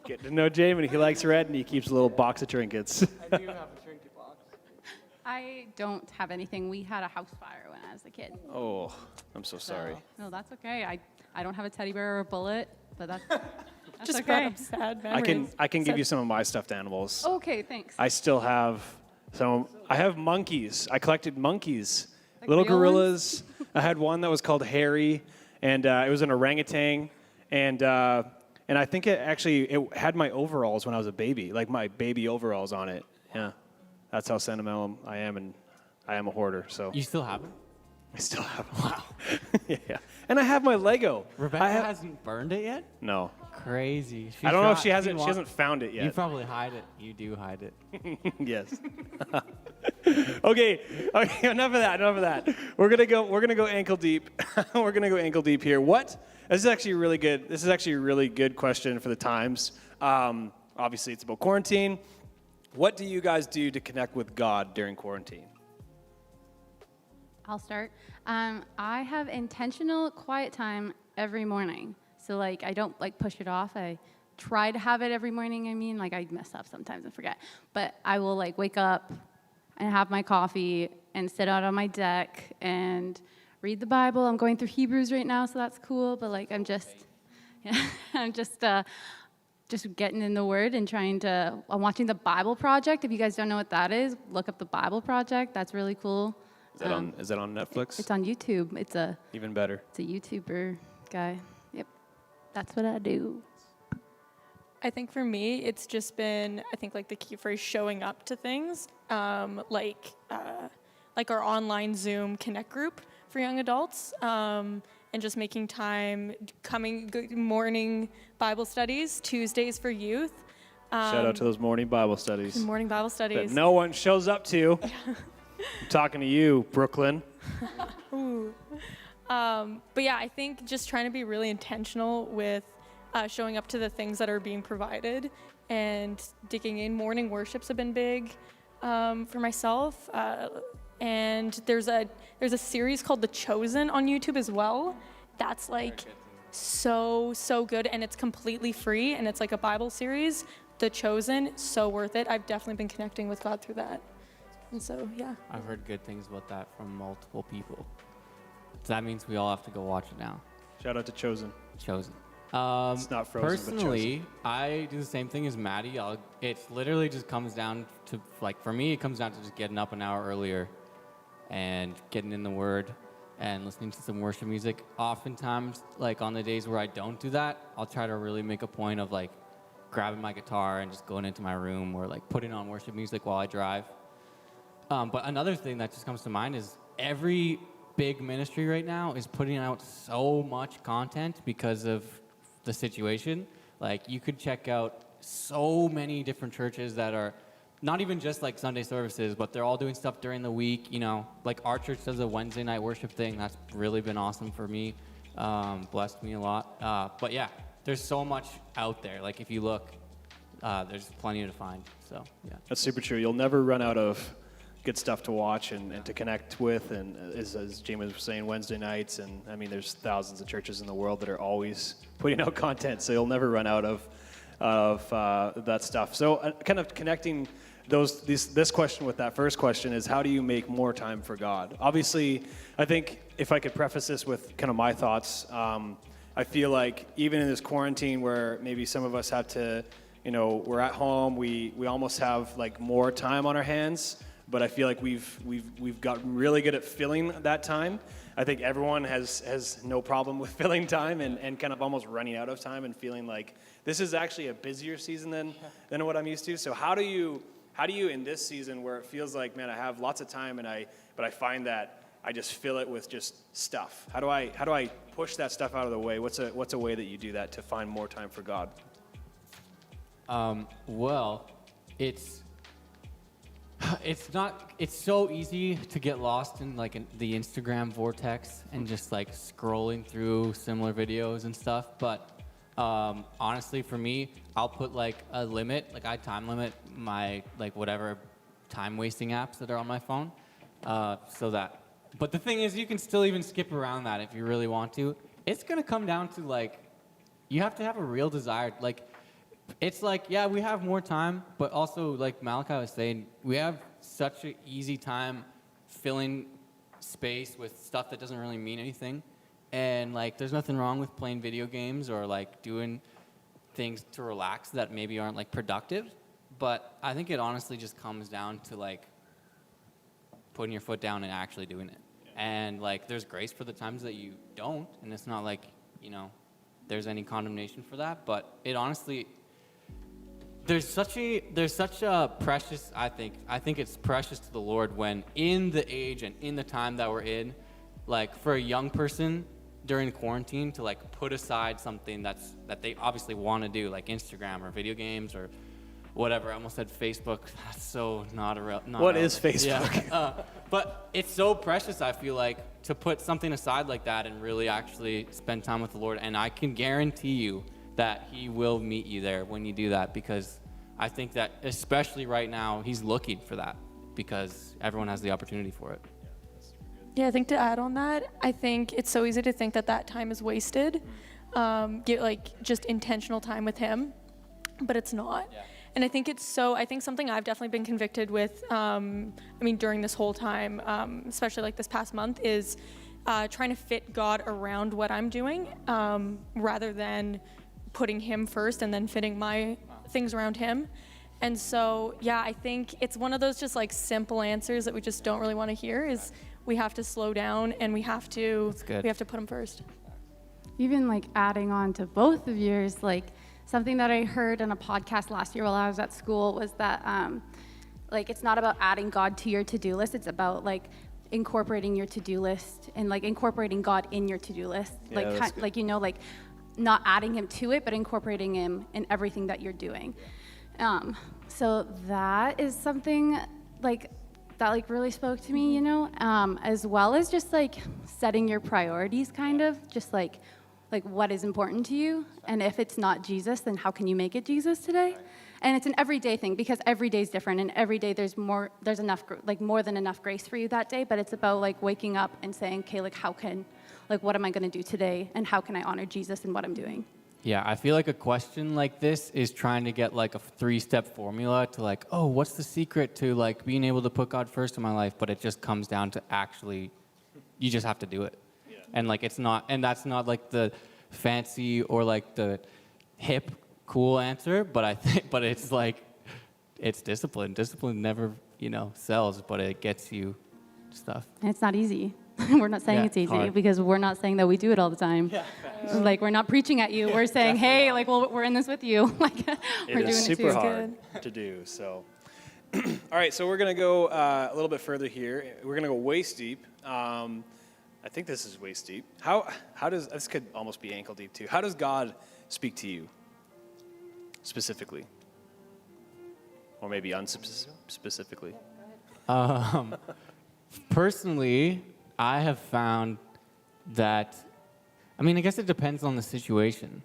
Get to know Jamin. He likes red, and he keeps a little box of trinkets. I do have a trinket box. I don't have anything. We had a house fire when I was a kid. Oh, I'm so sorry. So, no, that's okay. I don't have a teddy bear or a bullet, but that's Just okay. brought up sad memories. I can give you some of my stuffed animals. Okay, thanks. I still have some. I have monkeys. I collected monkeys, Like little real gorillas. I had one that was called Harry, and it was an orangutan, and I think it had my overalls when I was a baby, like my baby overalls on it. Yeah, that's how sentimental I am, and I am a hoarder. So You still have it? I still have them. Wow. Yeah, and I have my Lego. Rebecca I have, hasn't burned it yet? no. crazy. I don't know if she hasn't found it yet. You probably hide it. You do hide it. Yes. Okay, enough of that. We're gonna go ankle deep. We're gonna go ankle deep here. This is actually really good. This is actually a really good question for the times. Obviously, it's about quarantine. What do you guys do to connect with God during quarantine? I'll start. I have intentional quiet time every morning. So like I don't like push it off. I try to have it every morning. I mean, like I mess up sometimes and forget. But I will like wake up and have my coffee and sit out on my deck and read the Bible. I'm going through Hebrews right now, so that's cool. But like I'm just getting in the Word and I'm watching the Bible Project. If you guys don't know what that is, look up the Bible Project. That's really cool. Is that on Netflix? It's on YouTube. Even better. It's a YouTuber guy. Yep. That's what I do. I think for me, it's just been, I think like the key phrase, showing up to things, like our online Zoom Connect group for young adults, and just making time, morning Bible studies, Tuesdays for youth. Shout out to those morning Bible studies. Morning Bible studies. That no one shows up to. I'm talking to you, Brooklyn. Ooh. But yeah, I think just trying to be really intentional with showing up to the things that are being provided and digging in. Morning worships have been big for myself. And there's a series called The Chosen on YouTube as well. That's like so good, and it's completely free, and it's like a Bible series. The Chosen, so worth it. I've definitely been connecting with God through that. And so, yeah. I've heard good things about that from multiple people. So that means we all have to go watch it now. Shout out to Chosen. Chosen. It's not Frozen, Personally, but Chosen. I do the same thing as Maddie. It literally just comes down to, like, for me, it comes down to just getting up an hour earlier and getting in the Word and listening to some worship music. Oftentimes, like, on the days where I don't do that, I'll try to really make a point of, like, grabbing my guitar and just going into my room or, like, putting on worship music while I drive. But another thing that just comes to mind is every big ministry right now is putting out so much content because of the situation. Like, you could check out so many different churches that are not even just like Sunday services, but they're all doing stuff during the week. You know, like our church does a Wednesday night worship thing. That's really been awesome for me. Blessed me a lot. But yeah, there's so much out there. Like if you look, there's plenty to find. So yeah. That's super true. You'll never run out of good stuff to watch and to connect with. And as James was saying, Wednesday nights. And I mean, there's thousands of churches in the world that are always putting out content. So you'll never run out of that stuff. So kind of connecting this question with that first question is, how do you make more time for God? Obviously, I think if I could preface this with kind of my thoughts, I feel like even in this quarantine where maybe some of us have to, we're at home, we almost have like more time on our hands, but I feel like we've gotten really good at filling that time. I think everyone has no problem with filling time and kind of almost running out of time and feeling like this is actually a busier season than what I'm used to. So how do you in this season where it feels like, man, I have lots of time but I find that I just fill it with just stuff. How do I push that stuff out of the way? What's a way that you do that to find more time for God? Well, it's so easy to get lost in the Instagram vortex and just like scrolling through similar videos and stuff. But honestly, for me, I'll put like a limit, like I time limit my like whatever time wasting apps that are on my phone. But the thing is, you can still even skip around that if you really want to. It's gonna come down to like, you have to have a real desire. Like, it's like, yeah, we have more time, but also like Malachi was saying, we have such an easy time filling space with stuff that doesn't really mean anything. And like, there's nothing wrong with playing video games or like doing things to relax that maybe aren't like productive. But I think it honestly just comes down to like putting your foot down and actually doing it. And like, there's grace for the times that you don't, and it's not like, there's any condemnation for that. But it honestly, there's such a precious, I think it's precious to the Lord when in the age and in the time that we're in, like for a young person, during quarantine to like put aside something that they obviously want to do, like Instagram or video games or whatever. I almost said Facebook. That's so not What is Facebook? Yeah. But it's so precious, I feel like, to put something aside like that and really actually spend time with the Lord. And I can guarantee you that He will meet you there when you do that, because I think that especially right now, He's looking for that because everyone has the opportunity for it. Yeah, I think to add on that, I think it's so easy to think that time is wasted. Get like just intentional time with Him, but it's not. Yeah. And I think I think something I've definitely been convicted with, during this whole time, especially like this past month, is trying to fit God around what I'm doing, rather than putting Him first and then fitting my things around Him. And so, yeah, I think it's one of those just like simple answers that we just don't really want to hear is we have to slow down and we have to put Him first. Even like adding on to both of yours, like something that I heard in a podcast last year while I was at school was that like it's not about adding God to your to-do list, it's about like incorporating your to-do list and like incorporating God in your to-do list. Yeah, like like not adding Him to it, but incorporating Him in everything that you're doing. So that is something like that like really spoke to me, as well as just like setting your priorities, kind of just like what is important to you, and if it's not Jesus, then how can you make it Jesus today? And it's an everyday thing because every day is different, and every day there's more than enough grace for you that day. But it's about like waking up and saying, okay, like what am I going to do today, and how can I honor Jesus in what I'm doing? Yeah, I feel like a question like this is trying to get like a 3-step formula to like, oh, what's the secret to like being able to put God first in my life? But it just comes down to actually, you just have to do it. Yeah. And like that's not like the fancy or like the hip, cool answer, but it's like, it's discipline. Discipline never, sells, but it gets you stuff. And it's not easy. We're not saying it's easy hard. Because we're not saying that we do it all the time. Yeah. Like we're not preaching at you. We're saying, hey, like, well, we're in this with you. Like we're doing it too. It's super hard to do. So, all right. So we're gonna go a little bit further here. We're gonna go waist deep. I think this is waist deep. How does this could almost be ankle deep too? How does God speak to you specifically, or maybe unspecifically? Personally, I have found that, I guess it depends on the situation.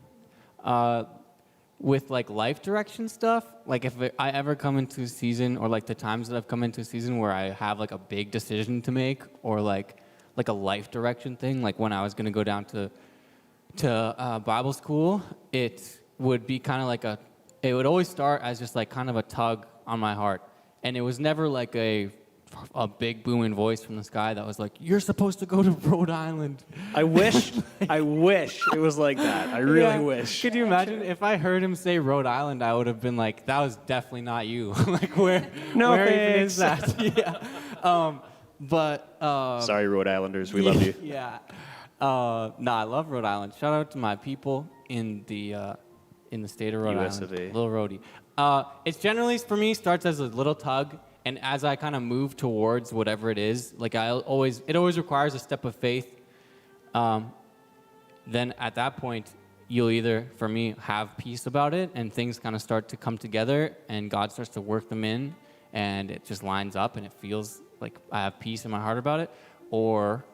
With like life direction stuff, like if I ever come into a season, or like the times that I've come into a season where I have like a big decision to make, or like a life direction thing, like when I was gonna go down to Bible school, it would be kind of it would always start as just like kind of a tug on my heart. And it was never like a big booming voice from the sky that was like, you're supposed to go to Rhode Island. I wish it was like that. I really wish. Could you imagine if I heard him say Rhode Island, I would have been like, that was definitely not you. Like where even is that? Yeah. Sorry, Rhode Islanders, we love you. Yeah. I love Rhode Island. Shout out to my people in the state of Rhode US Island. of A. Little Rhodey. It's generally, for me, starts as a little tug. And as I kind of move towards whatever it is, like it always requires a step of faith. Then at that point, you'll either, for me, have peace about it, and things kind of start to come together, and God starts to work them in, and it just lines up, and it feels like I have peace in my heart about it, or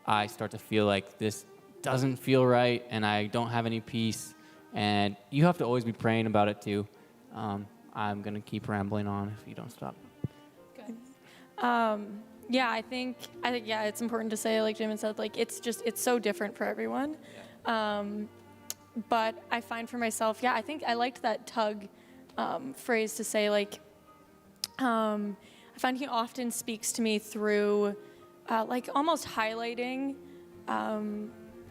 I start to feel like this doesn't feel right, and I don't have any peace, and you have to always be praying about it too. I'm gonna keep rambling on if you don't stop. I think it's important to say, like Jim said, like it's so different for everyone. Yeah. But I find for myself, I think I liked that tug phrase to say, like, I find He often speaks to me through like almost highlighting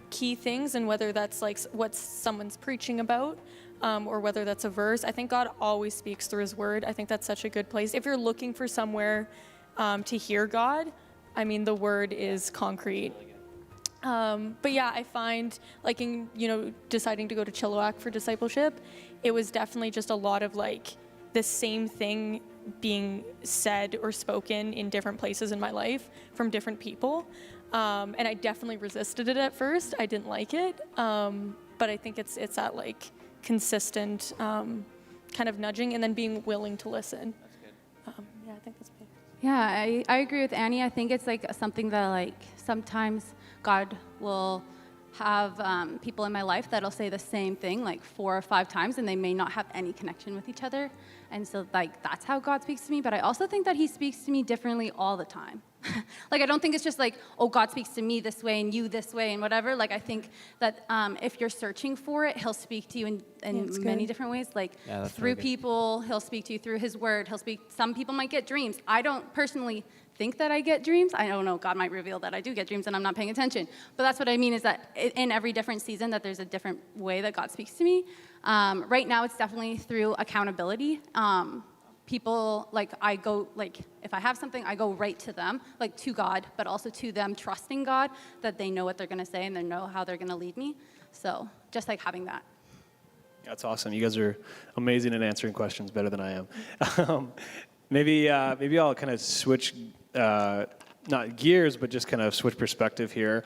key things, and whether that's like what someone's preaching about, or whether that's a verse. I think God always speaks through His word. I think that's such a good place. If you're looking for somewhere to hear God, the word is concrete. I find like in, deciding to go to Chilliwack for discipleship, it was definitely just a lot of like the same thing being said or spoken in different places in my life from different people. And I definitely resisted it at first. I didn't like it. But I think it's that like consistent kind of nudging and then being willing to listen. That's good. Yeah, I think that's big. Yeah, I agree with Annie. I think it's like something that like sometimes God will have people in my life that'll say the same thing like 4 or 5 times, and they may not have any connection with each other. And so like that's how God speaks to me. But I also think that he speaks to me differently all the time. Like I don't think it's just like, oh, God speaks to me this way and you this way and whatever. Like I think that if you're searching for it, he'll speak to you in many different ways. Like through people, he'll speak to you through his word. Some people might get dreams. I don't personally think that I get dreams. I don't know, God might reveal that I do get dreams and I'm not paying attention. But that's what I mean is that in every different season that there's a different way that God speaks to me. Right now it's definitely through accountability. People, like I go, like if I have something, I go right to them, like to God, but also to them trusting God that they know what they're going to say and they know how they're going to lead me. So just like having that. That's awesome. You guys are amazing at answering questions, better than I am. Maybe I'll kind of switch, not gears, but just kind of switch perspective here.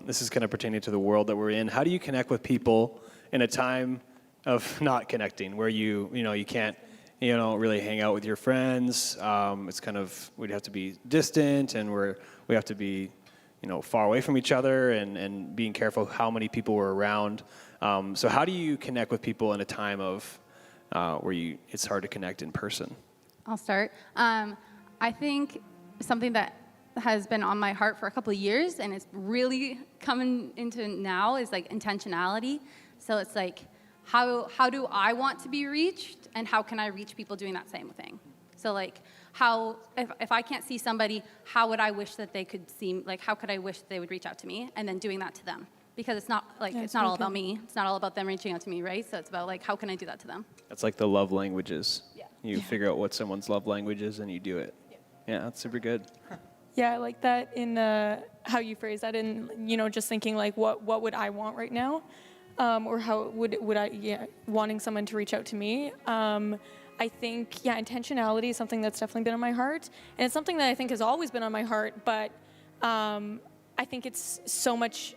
This is kind of pertaining to the world that we're in. How do you connect with people in a time of not connecting, where you can't, really hang out with your friends? It's kind of, we'd have to be distant, and we have to be, far away from each other, and being careful how many people we're around. So how do you connect with people in a time of where it's hard to connect in person? I'll start. I think something that has been on my heart for a couple of years, and it's really coming into now, is like intentionality. So it's like, how do I want to be reached, and how can I reach people doing that same thing? So like, if I can't see somebody, how would I wish that they could see, like how could I wish they would reach out to me, and then doing that to them? Because it's not like, it's not all about me. It's not all about them reaching out to me, right? So it's about like, how can I do that to them? That's like the love languages. Yeah. You figure out what someone's love language is and you do it. Yeah, that's super good. Yeah, I like that in how you phrase that, in just thinking like what would I want right now, or how would I wanting someone to reach out to me. I think intentionality is something that's definitely been on my heart, and it's something that I think has always been on my heart. But I think it's so much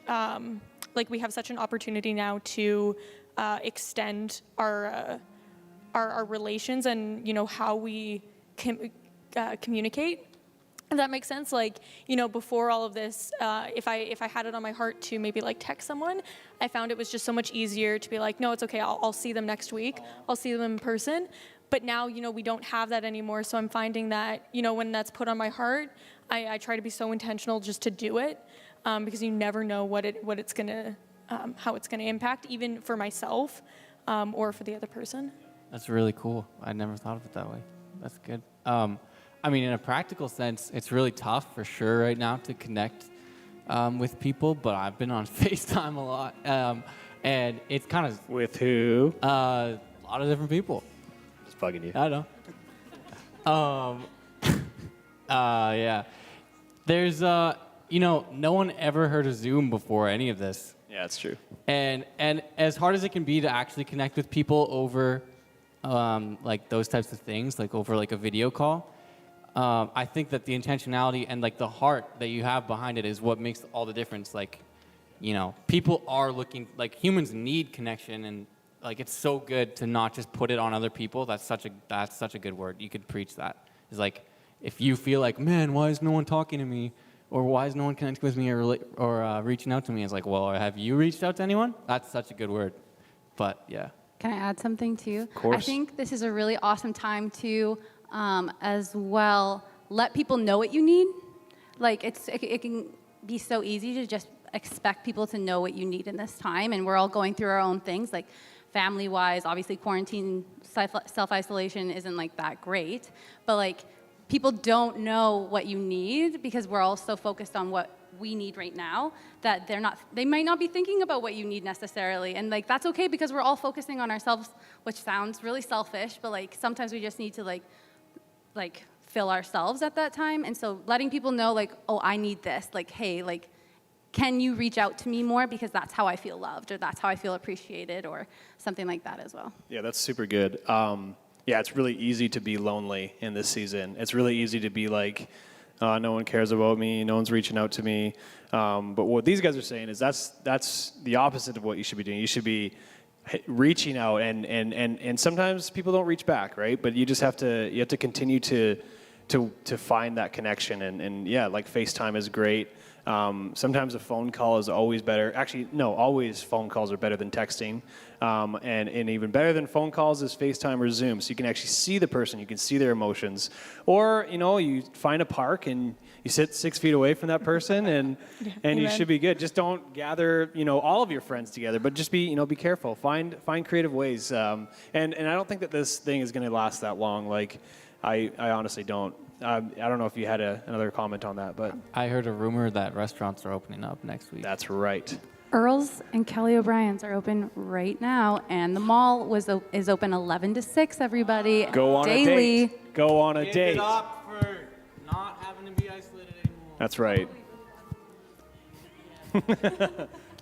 like we have such an opportunity now to extend our relations and how we communicate. If that makes sense. Like, before all of this, if I had it on my heart to maybe like text someone, I found it was just so much easier to be like, no, it's okay, I'll see them next week. I'll see them in person. But now, we don't have that anymore. So I'm finding that, when that's put on my heart, I try to be so intentional just to do it, because you never know what it's gonna, how it's gonna impact, even for myself, or for the other person. That's really cool. I never thought of it that way. That's good. I mean, in a practical sense, it's really tough for sure right now to connect with people, but I've been on FaceTime a lot. And it's kind of... With who? A lot of different people. Just bugging you. I know. Yeah. There's, no one ever heard of Zoom before any of this. Yeah, that's true. And as hard as it can be to actually connect with people over like those types of things, like over like a video call, I think that the intentionality and like the heart that you have behind it is what makes all the difference. Like, people are looking, like humans need connection, and like it's so good to not just put it on other people. That's such a good word. You could preach that. It's like, if you feel like, man, why is no one talking to me, or why is no one connecting with me, or reaching out to me? It's like, well, have you reached out to anyone? That's such a good word. But yeah. Can I add something too? Of course. I think this is a really awesome time to, as well, let people know what you need. Like it can be so easy to just expect people to know what you need in this time, and we're all going through our own things, like family-wise. Obviously, quarantine, self-isolation isn't like that great, but like people don't know what you need because we're all so focused on what we need right now that they might not be thinking about what you need necessarily, and like that's okay because we're all focusing on ourselves, which sounds really selfish, but like sometimes we just need to like fill ourselves at that time. And so letting people know like, oh, I need this, like, hey, like, can you reach out to me more, because that's how I feel loved, or that's how I feel appreciated, or something like that as well. Yeah, that's super good. Yeah, it's really easy to be lonely in this season. It's really easy to be like, No one cares about me. No one's reaching out to me. But what these guys are saying is that's the opposite of what you should be doing. You should be reaching out, and sometimes people don't reach back, right? But you just have to continue to find that connection, and yeah, like FaceTime is great. Sometimes a phone call is always better. Actually, no, always phone calls are better than texting. And even better than phone calls is FaceTime or Zoom. So you can actually see the person, you can see their emotions. Or, you find a park and you sit 6 feet away from that person and you should be good. Just don't gather, all of your friends together, but just be careful. Find creative ways. And I don't think that this thing is going to last that long. Like, I honestly don't. I don't know if you had another comment on that, but I heard a rumor that restaurants are opening up next week. That's right. Earl's and Kelly O'Brien's are open right now, and the mall is open 11 to 6, everybody. Go on daily. a date. Go on a Give date. it up for not having to be isolated anymore. That's right.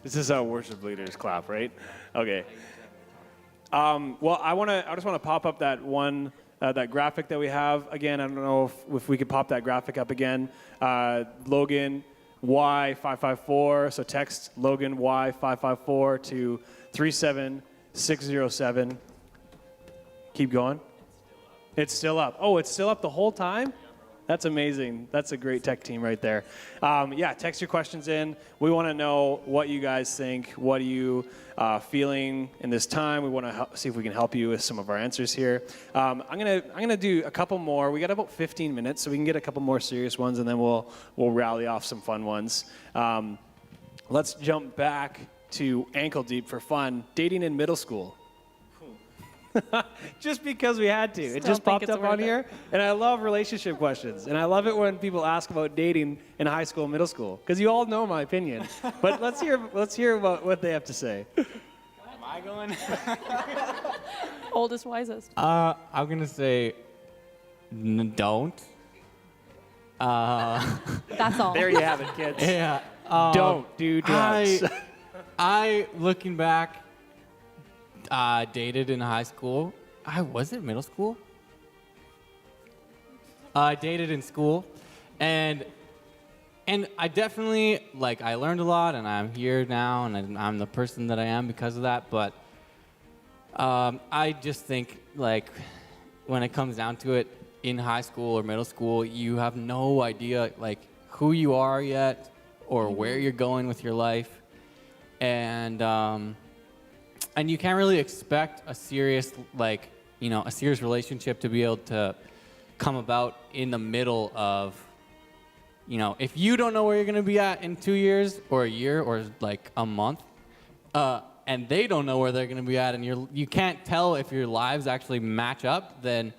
This is how worship leaders clap, right? Okay. Well, I just want to pop up that one, that graphic that we have. Again, I don't know if we could pop that graphic up again. Logan Y554. So text Logan Y554 to 37607. Keep going. It's still up. Oh, it's still up the whole time? That's amazing. That's a great tech team right there. Yeah, text your questions in. We want to know what you guys think. What are you feeling in this time? We want to see if we can help you with some of our answers here. I'm gonna do a couple more. We got about 15 minutes, so we can get a couple more serious ones, and then we'll rally off some fun ones. Let's jump back to ankle deep for fun. Dating in middle school. Just because we had to. It just popped up on here. And I love relationship questions. And I love it when people ask about dating in high school and middle school. Because you all know my opinion. But let's hear about what they have to say. Am I going? Oldest, wisest. I'm going to say don't. That's all. There you have it, kids. Yeah. Don't do drugs. I looking back, dated in high school. Was it middle school? I dated in school, and I definitely I learned a lot, and I'm here now, and I'm the person that I am because of that. But I just think when it comes down to it, in high school or middle school, you have no idea who you are yet or where you're going with your life, and you can't really expect a serious a serious relationship to be able to come about in the middle of, if you don't know where you're going to be at in 2 years or a year or a month, and they don't know where they're going to be at, and you can't tell if your lives actually match up, then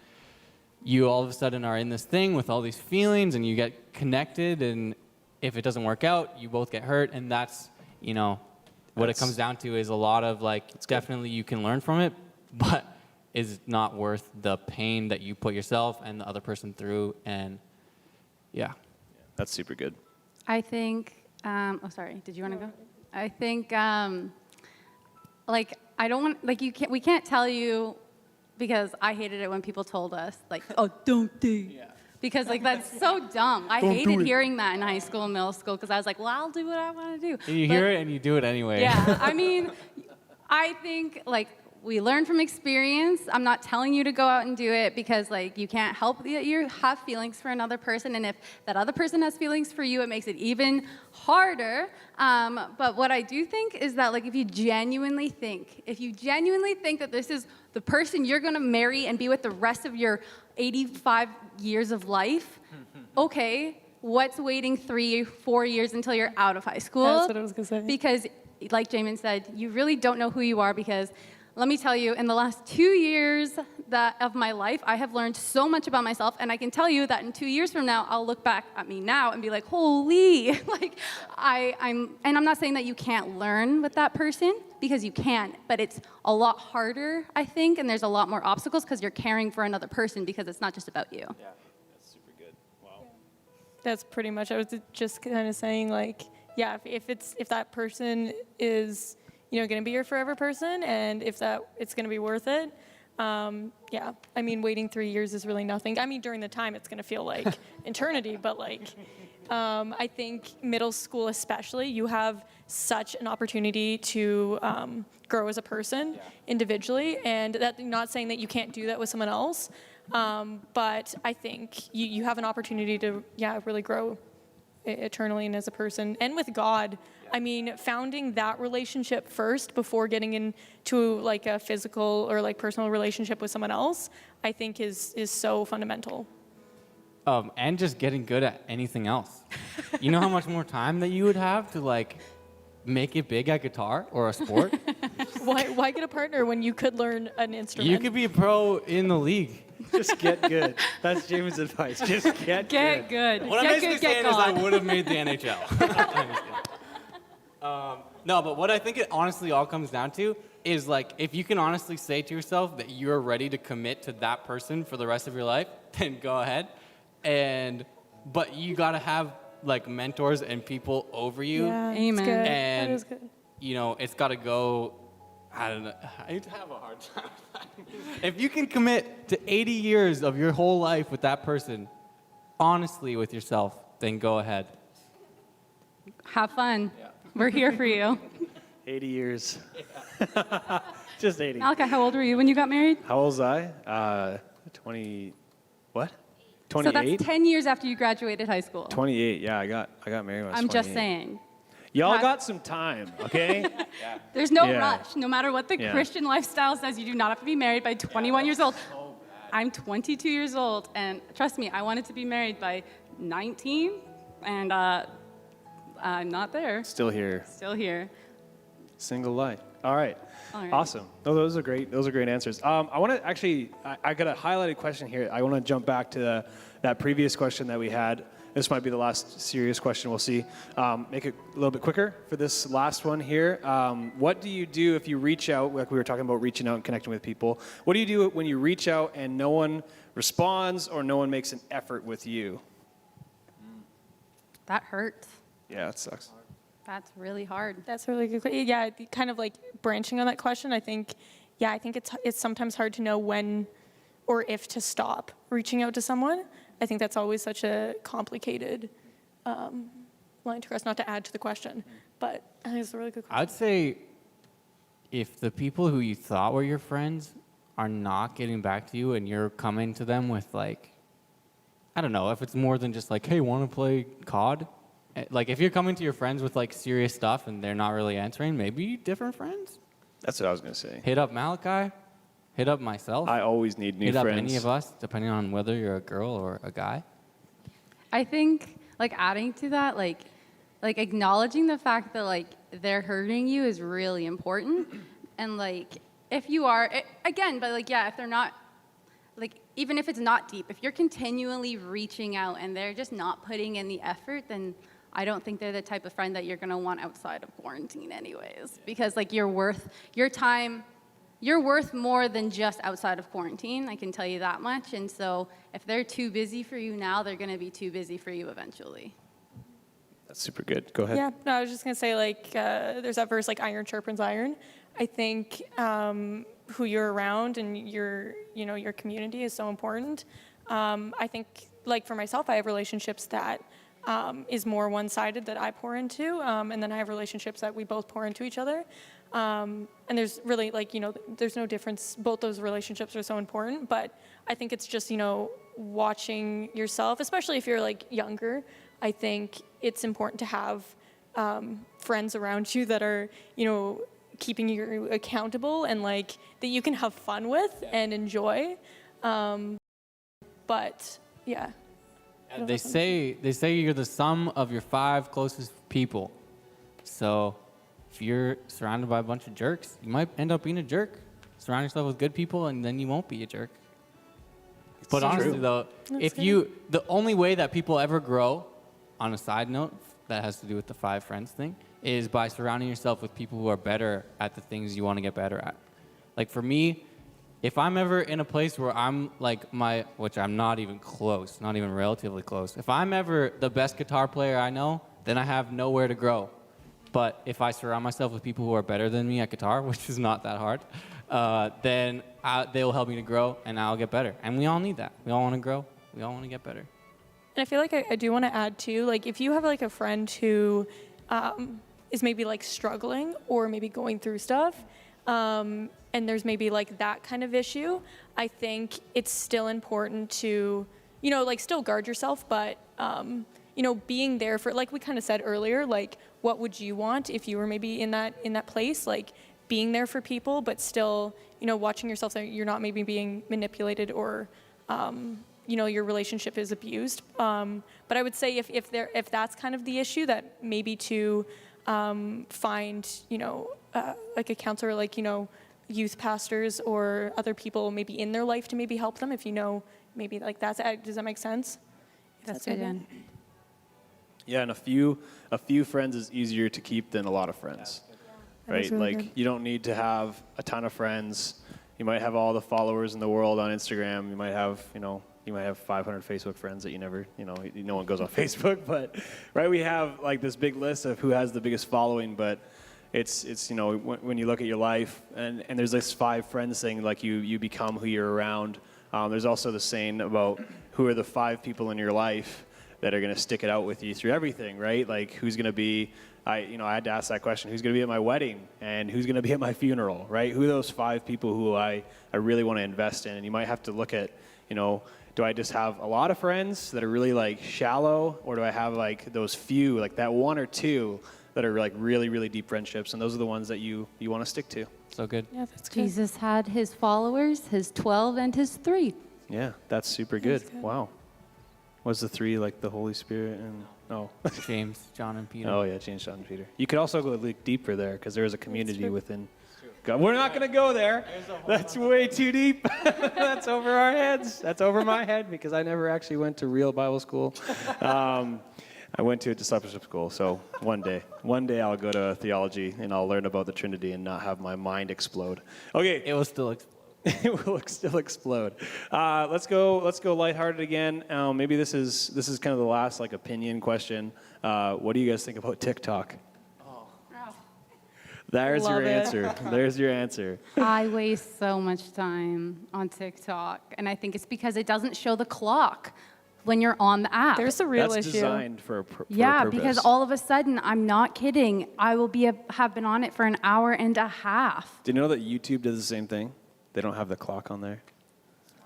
you all of a sudden are in this thing with all these feelings, and you get connected, and if it doesn't work out, you both get hurt, and that's, what it comes down to is a lot of definitely you can learn from it, but is not worth the pain that you put yourself and the other person through, and yeah. That's super good. I think, sorry, did you want to go? I think, I don't want, we can't tell you, because I hated it when people told us, oh, don't date. Yeah. Because that's so dumb. I hated hearing that in high school and middle school, because I was like, well, I'll do what I want to do. And you hear it and you do it anyway. Yeah, I mean, I think we learn from experience. I'm not telling you to go out and do it, because you can't help that you have feelings for another person, and if that other person has feelings for you, it makes it even harder. But what I do think is that if you genuinely think that this is the person you're going to marry and be with the rest of your 85 years of life, okay, what's waiting 3-4 years until you're out of high school? That's what I was going to say. Because, like Jamin said, you really don't know who you are, because let me tell you, in the last 2 years of my life, I have learned so much about myself, and I can tell you that in 2 years from now, I'll look back at me now and be like, holy, and I'm not saying that you can't learn with that person, because you can, but it's a lot harder, I think, and there's a lot more obstacles because you're caring for another person, because it's not just about you. Yeah, that's super good. Wow. That's pretty much, I was just kind of saying if that person is going to be your forever person, and if it's going to be worth it, Yeah, I mean, waiting 3 years is really nothing. I mean, during the time, it's going to feel like eternity, but like, I think middle school especially, you have such an opportunity to grow as a person individually, and that not saying that you can't do that with someone else, but I think you have an opportunity to, really grow eternally and as a person, and with God. I mean, founding that relationship first before getting into like a physical or like personal relationship with someone else, I think is so fundamental. And just getting good at anything else. You know how much more time that you would have to like make it big at guitar or a sport? Why get a partner when you could learn an instrument? You could be a pro in the league. Just get good. That's James' advice. Just get good. What I'm basically saying is I would have made the NHL. No, but what I think it honestly all comes down to is like if you can honestly say to yourself that you're ready to commit to that person for the rest of your life, then go ahead. But you gotta have like mentors and people over you. Yeah, Amen. Good. And that is good. you know, it's gotta go. I don't know. I have a hard time. If you can commit to 80 years of your whole life with that person, honestly with yourself, then go ahead. Have fun. We're here for you. 80 years. Just 80. Malachi, how old were you when you got married? How old was I? 20. What? 28. So that's 10 years after you graduated high school. 28. Yeah, I got married when I was 28. I'm just saying. Y'all Have- got some time, okay? There's no Yeah. rush. No matter what the Yeah. Christian lifestyle says, you do not have to be married by 21 years old. I'm 22 years old, and trust me, I wanted to be married by 19, and I'm not there. Still here. Still here. Single life. All right. All right. Awesome. No, those are great. Those are great answers. I want to actually, I got a highlighted question here. I want to jump back to that previous question that we had. This might be the last serious question. We'll see. Make it a little bit quicker for this last one here. What do you do if you reach out, like we were talking about reaching out and connecting with people? What do you do when you reach out and no one responds or no one makes an effort with you? That hurts. Yeah, it sucks. That's really hard. That's a really good question. Yeah, kind of like branching on that question, I think it's sometimes hard to know when or if to stop reaching out to someone. I think that's always such a complicated line to cross, not to add to the question, but I think it's a really good question. I'd say if the people who you thought were your friends are not getting back to you and you're coming to them with like, I don't know, if it's more than just like, hey, want to play COD? Like if you're coming to your friends with like serious stuff and they're not really answering, maybe different friends. That's what I was going to say. Hit up Malachi. Hit up myself. I always need new Hit friends. up any of us, depending on whether you're a girl or a guy. I think, like, adding to that, like acknowledging the fact that, like, they're hurting you is really important. And, like, if you are, again, but, like, yeah, if they're not, like, even if it's not deep, if you're continually reaching out and they're just not putting in the effort, then I don't think they're the type of friend that you're going to want outside of quarantine anyways. Because, like, you're worth your time. You're worth more than just outside of quarantine, I can tell you that much. And so if they're too busy for you now, they're going to be too busy for you eventually. That's super good. Go ahead. Yeah, no, I was just going to say, like, there's that verse, like, iron sharpens iron. I think who you're around and your community is so important. I think, like, for myself, I have relationships that is more one-sided that I pour into, and then I have relationships that we both pour into each other. And there's really, like, there's no difference. Both those relationships are so important, but I think it's just, watching yourself, especially if you're, like, younger. I think it's important to have friends around you that are, keeping you accountable and, like, that you can have fun with and enjoy. But, yeah. They say you're the sum of your 5 closest people. So if you're surrounded by a bunch of jerks, you might end up being a jerk. Surround yourself with good people, and then you won't be a jerk. But honestly, though, the only way that people ever grow, on a side note, that has to do with the 5 friends thing, is by surrounding yourself with people who are better at the things you want to get better at. Like for me, if I'm ever in a place where I'm like which I'm not even close, not even relatively close, if I'm ever the best guitar player I know, then I have nowhere to grow. But if I surround myself with people who are better than me at guitar, which is not that hard, then they will help me to grow, and I'll get better. And we all need that. We all want to grow. We all want to get better. And I feel like I do want to add too, like if you have like a friend who is maybe like struggling or maybe going through stuff, and there's maybe like that kind of issue, I think it's still important to, like still guard yourself, but being there for, like we kind of said earlier, like what would you want if you were maybe in that place, like being there for people, but still, watching yourself so you're not maybe being manipulated or your relationship is abused. But I would say if that's kind of the issue, that maybe to find, like a counselor, like, youth pastors or other people maybe in their life to maybe help them if maybe like that's, does that make sense? That's good. Yeah. Yeah, and a few friends is easier to keep than a lot of friends, right? Really like good. you don't need to have a ton of friends. You might have all the followers in the world on Instagram. You might have, you might have 500 Facebook friends that you never, no one goes on Facebook, but right, we have like this big list of who has the biggest following, but it's when you look at your life and there's this 5 friends thing, like you become who you're around. There's also the saying about who are the 5 people in your life that are going to stick it out with you through everything, right? Like who's going to be, I had to ask that question, who's going to be at my wedding and who's going to be at my funeral, right? Who are those 5 people who I really want to invest in? And you might have to look at, do I just have a lot of friends that are really like shallow, or do I have like those few, like that 1 or 2 that are like really, really deep friendships? And those are the ones that you want to stick to. So good. Yeah, that's good. Jesus had his followers, his 12 and his 3. Yeah, that's super good. That's good. Wow. Was the 3 like the Holy Spirit and James, John, and Peter. Oh yeah, James, John, and Peter. You could also go look deeper there because there is a community within God. We're not going to go there. That's way too deep. That's over our heads. That's over my head because I never actually went to real Bible school. I went to a discipleship school, so one day I'll go to theology and I'll learn about the Trinity and not have my mind explode. Okay. It will still explode. It will still explode. Let's go lighthearted again. Maybe this is kind of the last like opinion question. What do you guys think about TikTok? There's Love your it. answer. There's your answer. I waste so much time on TikTok, and I think it's because it doesn't show the clock when you're on the app. There's a real That's issue. designed for a purpose. Yeah, because all of a sudden, I'm not kidding, I will have been on it for an hour and a half. Do you know that YouTube does the same thing? They don't have the clock on there.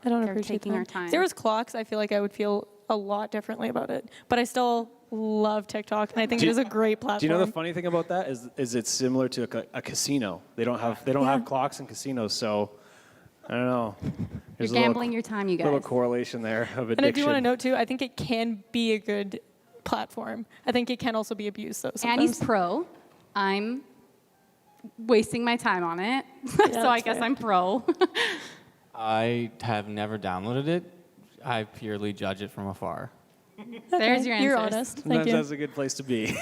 I don't They're appreciate taking that. our time. If there was clocks, I feel like I would feel a lot differently about it. But I still love TikTok, and I think it is a great platform. Do you know the funny thing about that is it's similar to a casino. They don't have clocks in casinos, so I don't know. There's You're gambling your time, you a little guys. correlation there of addiction. And I do want to note, too, I think it can be a good platform. I think it can also be abused, though, sometimes. Annie's pro. I'm wasting my time on it, so I guess I'm pro. I have never downloaded it. I purely judge it from afar. There's your answer. You're honest. Thank Sometimes you. that's a good place to be.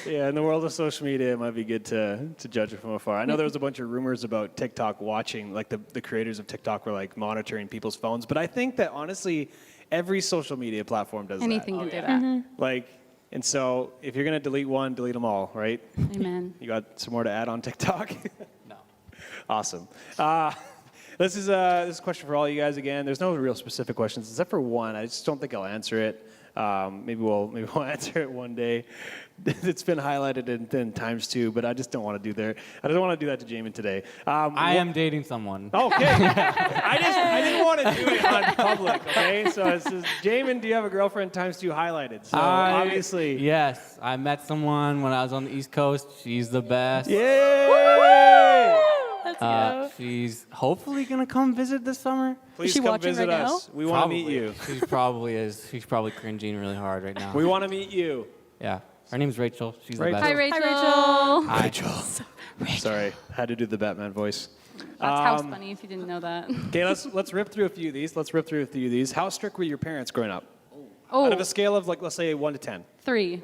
Yeah, in the world of social media, it might be good to judge it from afar. I know there was a bunch of rumors about TikTok watching, like the creators of TikTok were like monitoring people's phones, but I think that honestly, every social media platform does Anything that. can do that. Like, and so if you're gonna delete one, delete them all, right? Amen. You got some more to add on TikTok? No. Awesome. This is a question for all you guys again. There's no real specific questions except for one. I just don't think I'll answer it. Maybe we'll answer it one day. It's been highlighted in times too, but I just don't want to do that. I don't want to do that to Jamin today. I am dating someone. Okay. I didn't want to do it on public. Okay. So it says, Jamin, do you have a girlfriend? Times 2 highlighted. So obviously. Yes, I met someone when I was on the East Coast. She's the best. Yay! Let's go. She's hopefully gonna come visit this summer. Please she come watching visit right us. We want to meet you. She probably is. She's probably cringing really hard right now. We want to meet you. Yeah. Her name's Rachel. She's the Rachel. best. Hi, Rachel. Hi, Rachel. Sorry, had to do the Batman voice. That's house funny if you didn't know that. Okay, let's rip through a few of these. How strict were your parents growing up? Oh, Out of a scale of like, let's say 1 to 10. 3.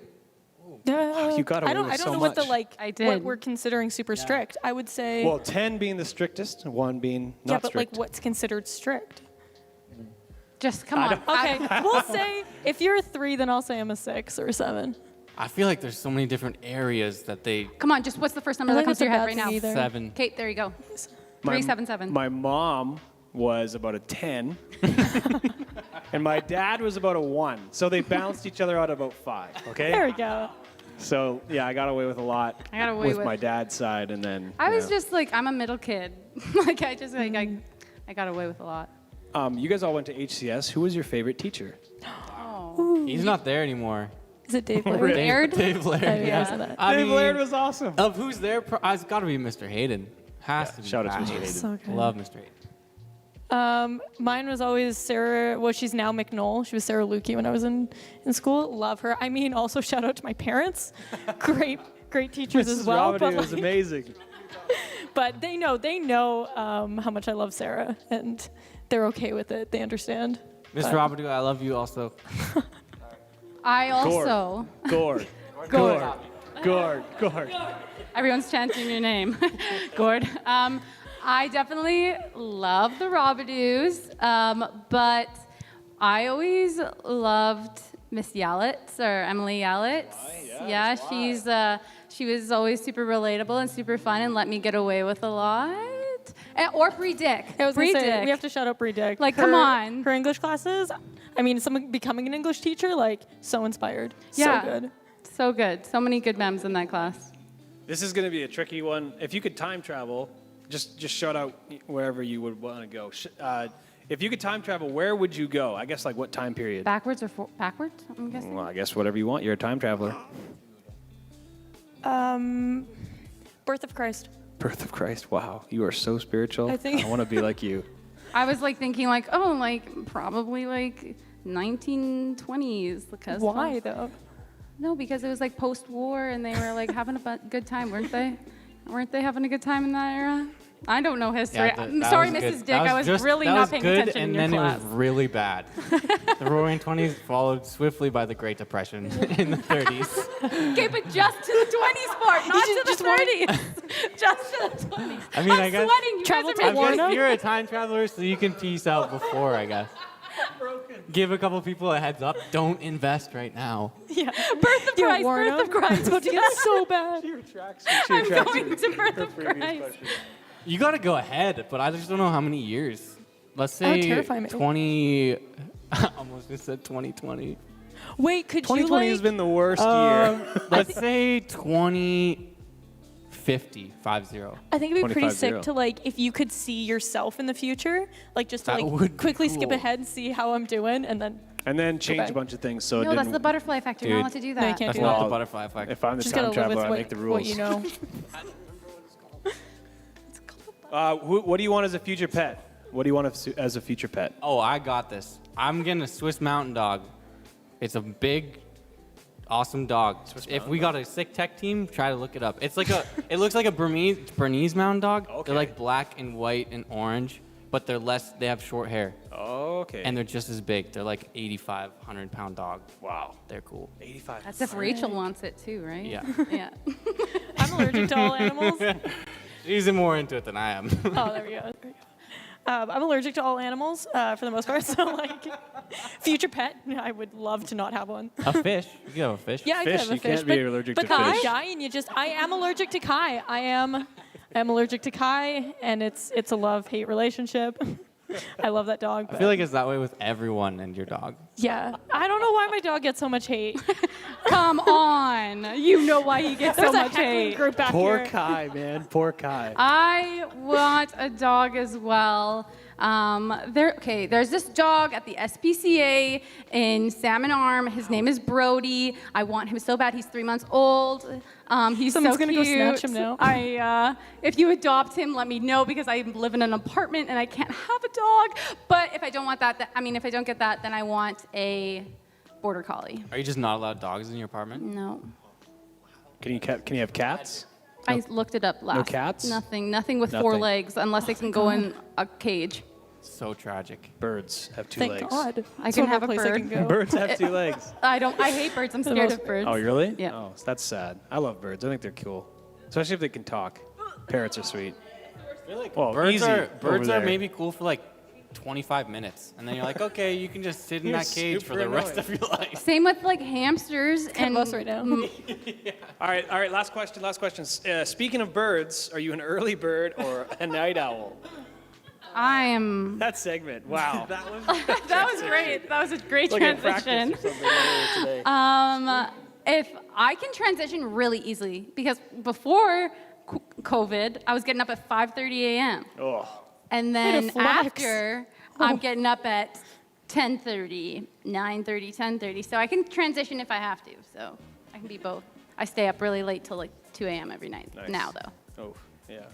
You got away I don't with so know what the much. I did. what we're considering super strict. I would say Well, 10 being the strictest, 1 being not yeah, but strict. like what's considered strict? Just come on. Okay, we'll say if you're a 3, then I'll say I'm a 6 or a 7. I feel like there's so many different areas that they. Come on, just what's the first number I that think comes to it's your a head bad right now? thing either. 7. Kate, there you go. 377. My mom was about a 10, and my dad was about a 1. So they balanced each other out about 5. Okay. There we go. So yeah, I got away with a lot. I got away with with- my dad's side, and then I was yeah. just like, I'm a middle kid. Like, I just, like, I got away with a lot. You guys all went to HCS. Who was your favorite teacher? He's not there anymore. Is it Dave Blair? Laird? Dave Laird. Oh, yeah. I saw that. I Dave mean, Laird was awesome. Of who's there? It's got to be Mr. Hayden. Has to be. shout out to Matt Mr. Hayden. So good. Love Mr. Hayden. Mine was always Sarah. Well, she's now McNoll. She was Sarah Lukey when I was in school. Love her. I mean, also shout out to my parents. Great teachers as Mrs. well. Robidoux But, was like, amazing. but they know how much I love Sarah, and they're okay with it. They understand. Mr. Robidoux, I love you also. I also. Gord. Gord. Gord. Everyone's chanting your name. Gord. I definitely love the Robidouxs, but I always loved Miss Yallitz, or Emily Yallitz. She was always super relatable and super fun and let me get away with a lot. Or Bree Dick. I was Bree gonna say, Dick. we have to shout out Bree Dick. Like, come on. Her English classes. I mean, someone becoming an English teacher, like, so inspired. Yeah. So good. So good. So many good memes in that class. This is going to be a tricky one. If you could time travel, just shout out wherever you would want to go. If you could time travel, where would you go? I guess like what time period? Backwards or backwards, I'm guessing? Well, I guess whatever you want. You're a time traveler. Birth of Christ. Birth of Christ. Wow, you are so spiritual. I think- I want to be like you. I was like thinking like, oh, like probably like 1920s. Because Why though? No, because it was like post-war and they were like having a good time, weren't they? Weren't they having a good time in that era? I don't know history. I'm sorry, Mrs. Dick. I was really not paying attention and in your then class. it was really bad. The Roaring Twenties followed swiftly by the Great Depression in the 30s. Okay, but just to the 20s part, not to the 30s. Just to the 20s. I mean, I'm I guess- sweating. You Travel guys to are I making guess you're a time traveler, so you can peace out before, I guess. Give a couple people a heads up. Don't invest right now. Yeah. Birth of Christ, warn Birth of them. Christ. It's about to get so bad. I'm going to Birth of Christ. You got to go ahead, but I just don't know how many years. Let's say terrify me. 20. I almost just said 2020. Wait, could you 2020 like? has been the worst year. Let's say 2050. 50. I think it'd be pretty 25-0. sick to like if you could see yourself in the future, like just to That like would be quickly skip cool. ahead and see how I'm doing, and then And then change Okay. a bunch of things so it No, that's didn't. the butterfly effect. You're not allowed to do that. No, you can't That's do not that. the butterfly effect. If I'm the Just time gotta live traveler, with I what, make the rules. what you know. What do you want as a future pet? What do you want as a future pet? Oh, I got this. I'm getting a Swiss Mountain Dog. It's a big, awesome dog. If we got a sick tech team, try to look it up. It's like it looks like a Bernese Mountain Dog. Okay. They're like black and white and orange, but they have short hair. Okay. And they're just as big. They're like 85, 100-pound dog. wow. They're cool. 85. That's if Rachel wants it too, right? Yeah. Yeah. I'm allergic to all animals. She's more into it than I am. Oh, there we go. I'm allergic to all animals for the most part. So like, future pet, I would love to not have one. A fish. You can have a fish. Yeah, I Fish, could have a you fish. can't be allergic but to Kai, fish. Kai, and I am allergic to Kai. I'm allergic to Kai, and it's a love-hate relationship. I love that dog. I But feel like it's that way with everyone and your dog. yeah, I don't know why my dog gets so much hate. Come on. You know why you get so There's a much heckling hate. group back Poor here. Kai, man. Poor Kai. I want a dog as well. There's this dog at the SPCA in Salmon Arm. His name is Brody. I want him so bad. He's 3 months old. He's Someone's so gonna cute. go snatch him now. If you adopt him, let me know because I live in an apartment and I can't have a dog. But if I don't want that, if I don't get that, then I want a border collie. Are you just not allowed dogs in your apartment? No. Can you have cats? I looked it up last. cats? Nothing with 4 Nothing. legs unless they can go in a cage. So tragic. Birds have 2 Thank legs. God. I So can have a place I bird. can go. Birds have 2 legs. I hate birds. I'm scared of birds. Oh, really? Yeah. Oh, that's sad. I love birds. I think they're cool, especially if they can talk. Parrots are sweet. Well, Birds easy are over there. maybe cool for like 25 minutes, and then you're like, okay, you can just sit in that cage for the rest of your life. Same with like hamsters and us right now. All right. Last question. Speaking of birds, are you an early bird or a night owl? I am. That segment. Wow. That was great. That was a great Like in practice transition. or something earlier today. If I can transition really easily, because before COVID, I was getting up at 5:30 a.m. Oh. And Way to then flex. after, I'm getting up at 10:30, 9:30, 10:30. So I can transition if I have to. So I can be both. I stay up really late till like 2 a.m. every night. Nice. Now though. Oh, yeah.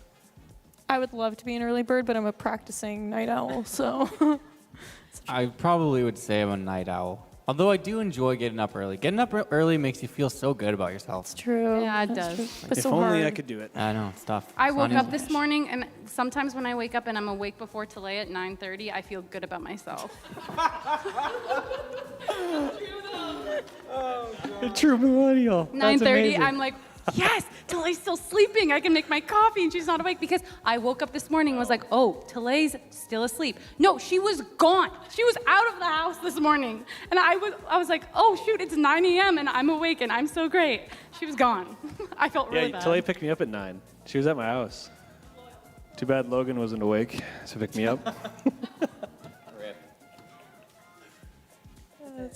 I would love to be an early bird, but I'm a practicing night owl, so. I probably would say I'm a night owl. Although I do enjoy getting up early. Getting up early makes you feel so good about yourself. It's true. Yeah, it That's does. true. But If so only hard. I could do it. I know, it's tough. I It's woke not up easy. this morning, and sometimes when I wake up and I'm awake before Talay at 9:30, I feel good about myself. A true millennial. 9:30, I'm like, yes, Talay's still sleeping. I can make my coffee, and she's not awake because I woke up this morning and was like, oh, Talay's still asleep. No, she was gone. She was out of the house this morning, and I was like, oh shoot, it's 9 a.m. and I'm awake and I'm so great. She was gone. I felt really bad. Tilly picked me up at 9. She was at my house. Too bad Logan wasn't awake to pick me up.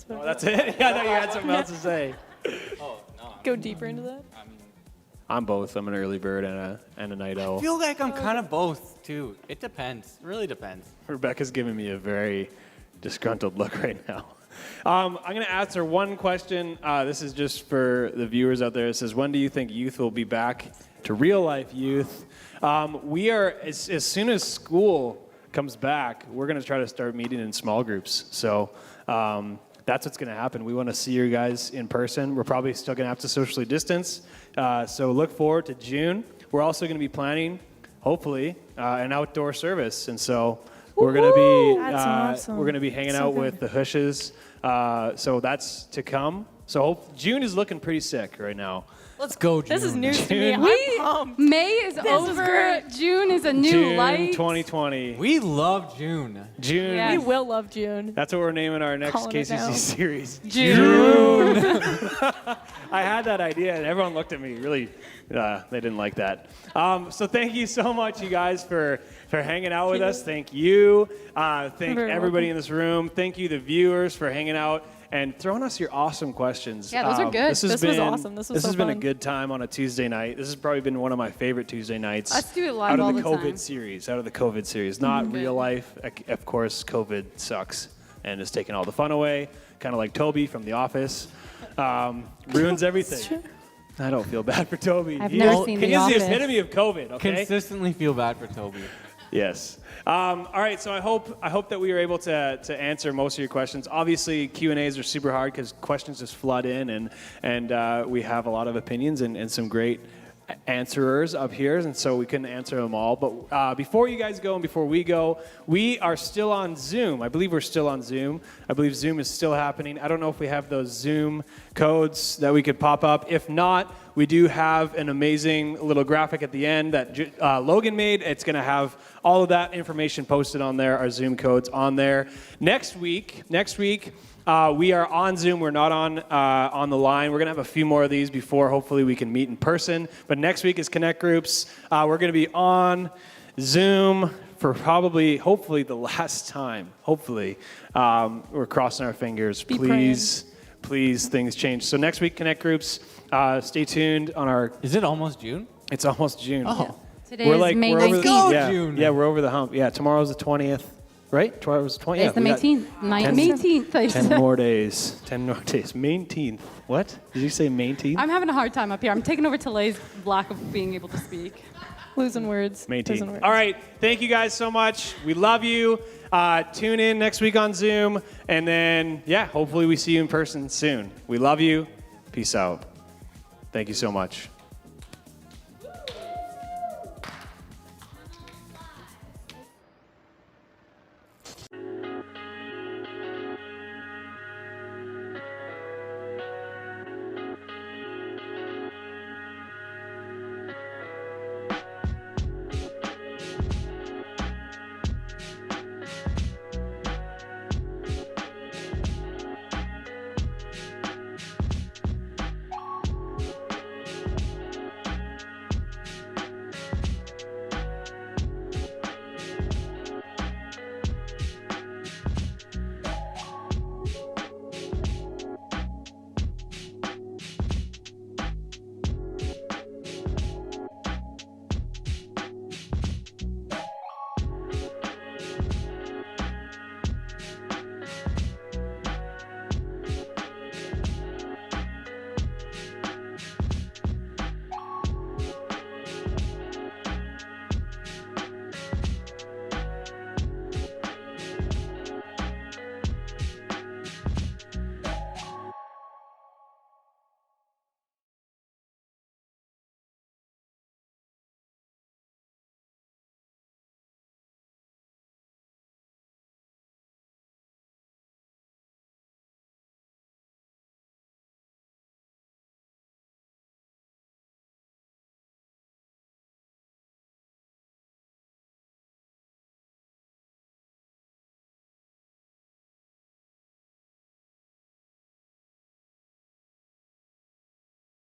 Oh, that's it? Yeah, I thought you had something else to say. Oh, no. Go deeper into that. I'm both. I'm an early bird and a night owl. I feel like I'm kind of both, too. It depends. It really depends. Rebecca's giving me a very disgruntled look right now. I'm going to answer one question. This is just for the viewers out there. It says, when do you think youth will be back to real life youth? We are, as soon as school comes back, we're going to try to start meeting in small groups. So that's what's going to happen. We want to see you guys in person. We're probably still going to have to socially distance. So look forward to June. We're also going to be planning, hopefully, an outdoor service. And so we're going to be awesome. we're going to be hanging out with the Hushes. So that's to come. So June is looking pretty sick right now. Let's go, June. This is news to me. June. I'm pumped. May is This is over. great. June is a new June light. 2020. We love June. June. Yeah. We will love June. That's what we're naming our next Calling it KCC now. series. June. I had that idea, and everyone looked at me. Really, they didn't like that. So thank you so much, you guys, for hanging out with us. Thank you. Thank Very everybody welcome. in this room. Thank you, the viewers, for hanging out and throwing us your awesome questions. Yeah, those are good. This was awesome. This was so has been a fun. good time on a Tuesday night. This has probably been one of my favorite Tuesday nights. Let's do it live out of all the the COVID time. series. Out of the COVID series, not Good. real life. Of course, COVID sucks and has taken all the fun away. Kind of like Toby from The Office, ruins everything. I don't feel bad for Toby. I've He never is- seen he The is Office. the epitome of COVID. Okay. Consistently feel bad for Toby. Yes. All right. So I hope that we were able to answer most of your questions. Obviously, Q&As are super hard because questions just flood in, and we have a lot of opinions and some great answerers up here, and so we couldn't answer them all. But before you guys go and before we go, we are still on Zoom. I believe we're still on Zoom. I believe Zoom is still happening. I don't know if we have those Zoom codes that we could pop up. If not, we do have an amazing little graphic at the end that Logan made. It's going to have all of that information posted on there, our Zoom codes on there. Next week, we are on Zoom. We're not on the line. We're going to have a few more of these before hopefully we can meet in person. But next week is Connect Groups. We're going to be on Zoom for hopefully the last time. Hopefully. We're crossing our fingers. Please, things change. So next week, Connect Groups. Stay tuned on our... Is it almost June? It's almost June. Oh. Today is May 19th. Go, yeah, June. Yeah, we're over the hump. Yeah, tomorrow's the 20th. Right? Tomorrow's the 20th. Today's the we May got 18th. May 18th. 10 more days. 10 more days. Mainteenth. What? Did you say Mainteenth? I'm having a hard time up here. I'm taking over Talay's lack of being able to speak. Losing words. Losing words. All right. Thank you guys so much. We love you. Tune in next week on Zoom. And then, hopefully we see you in person soon. We love you. Peace out. Thank you so much.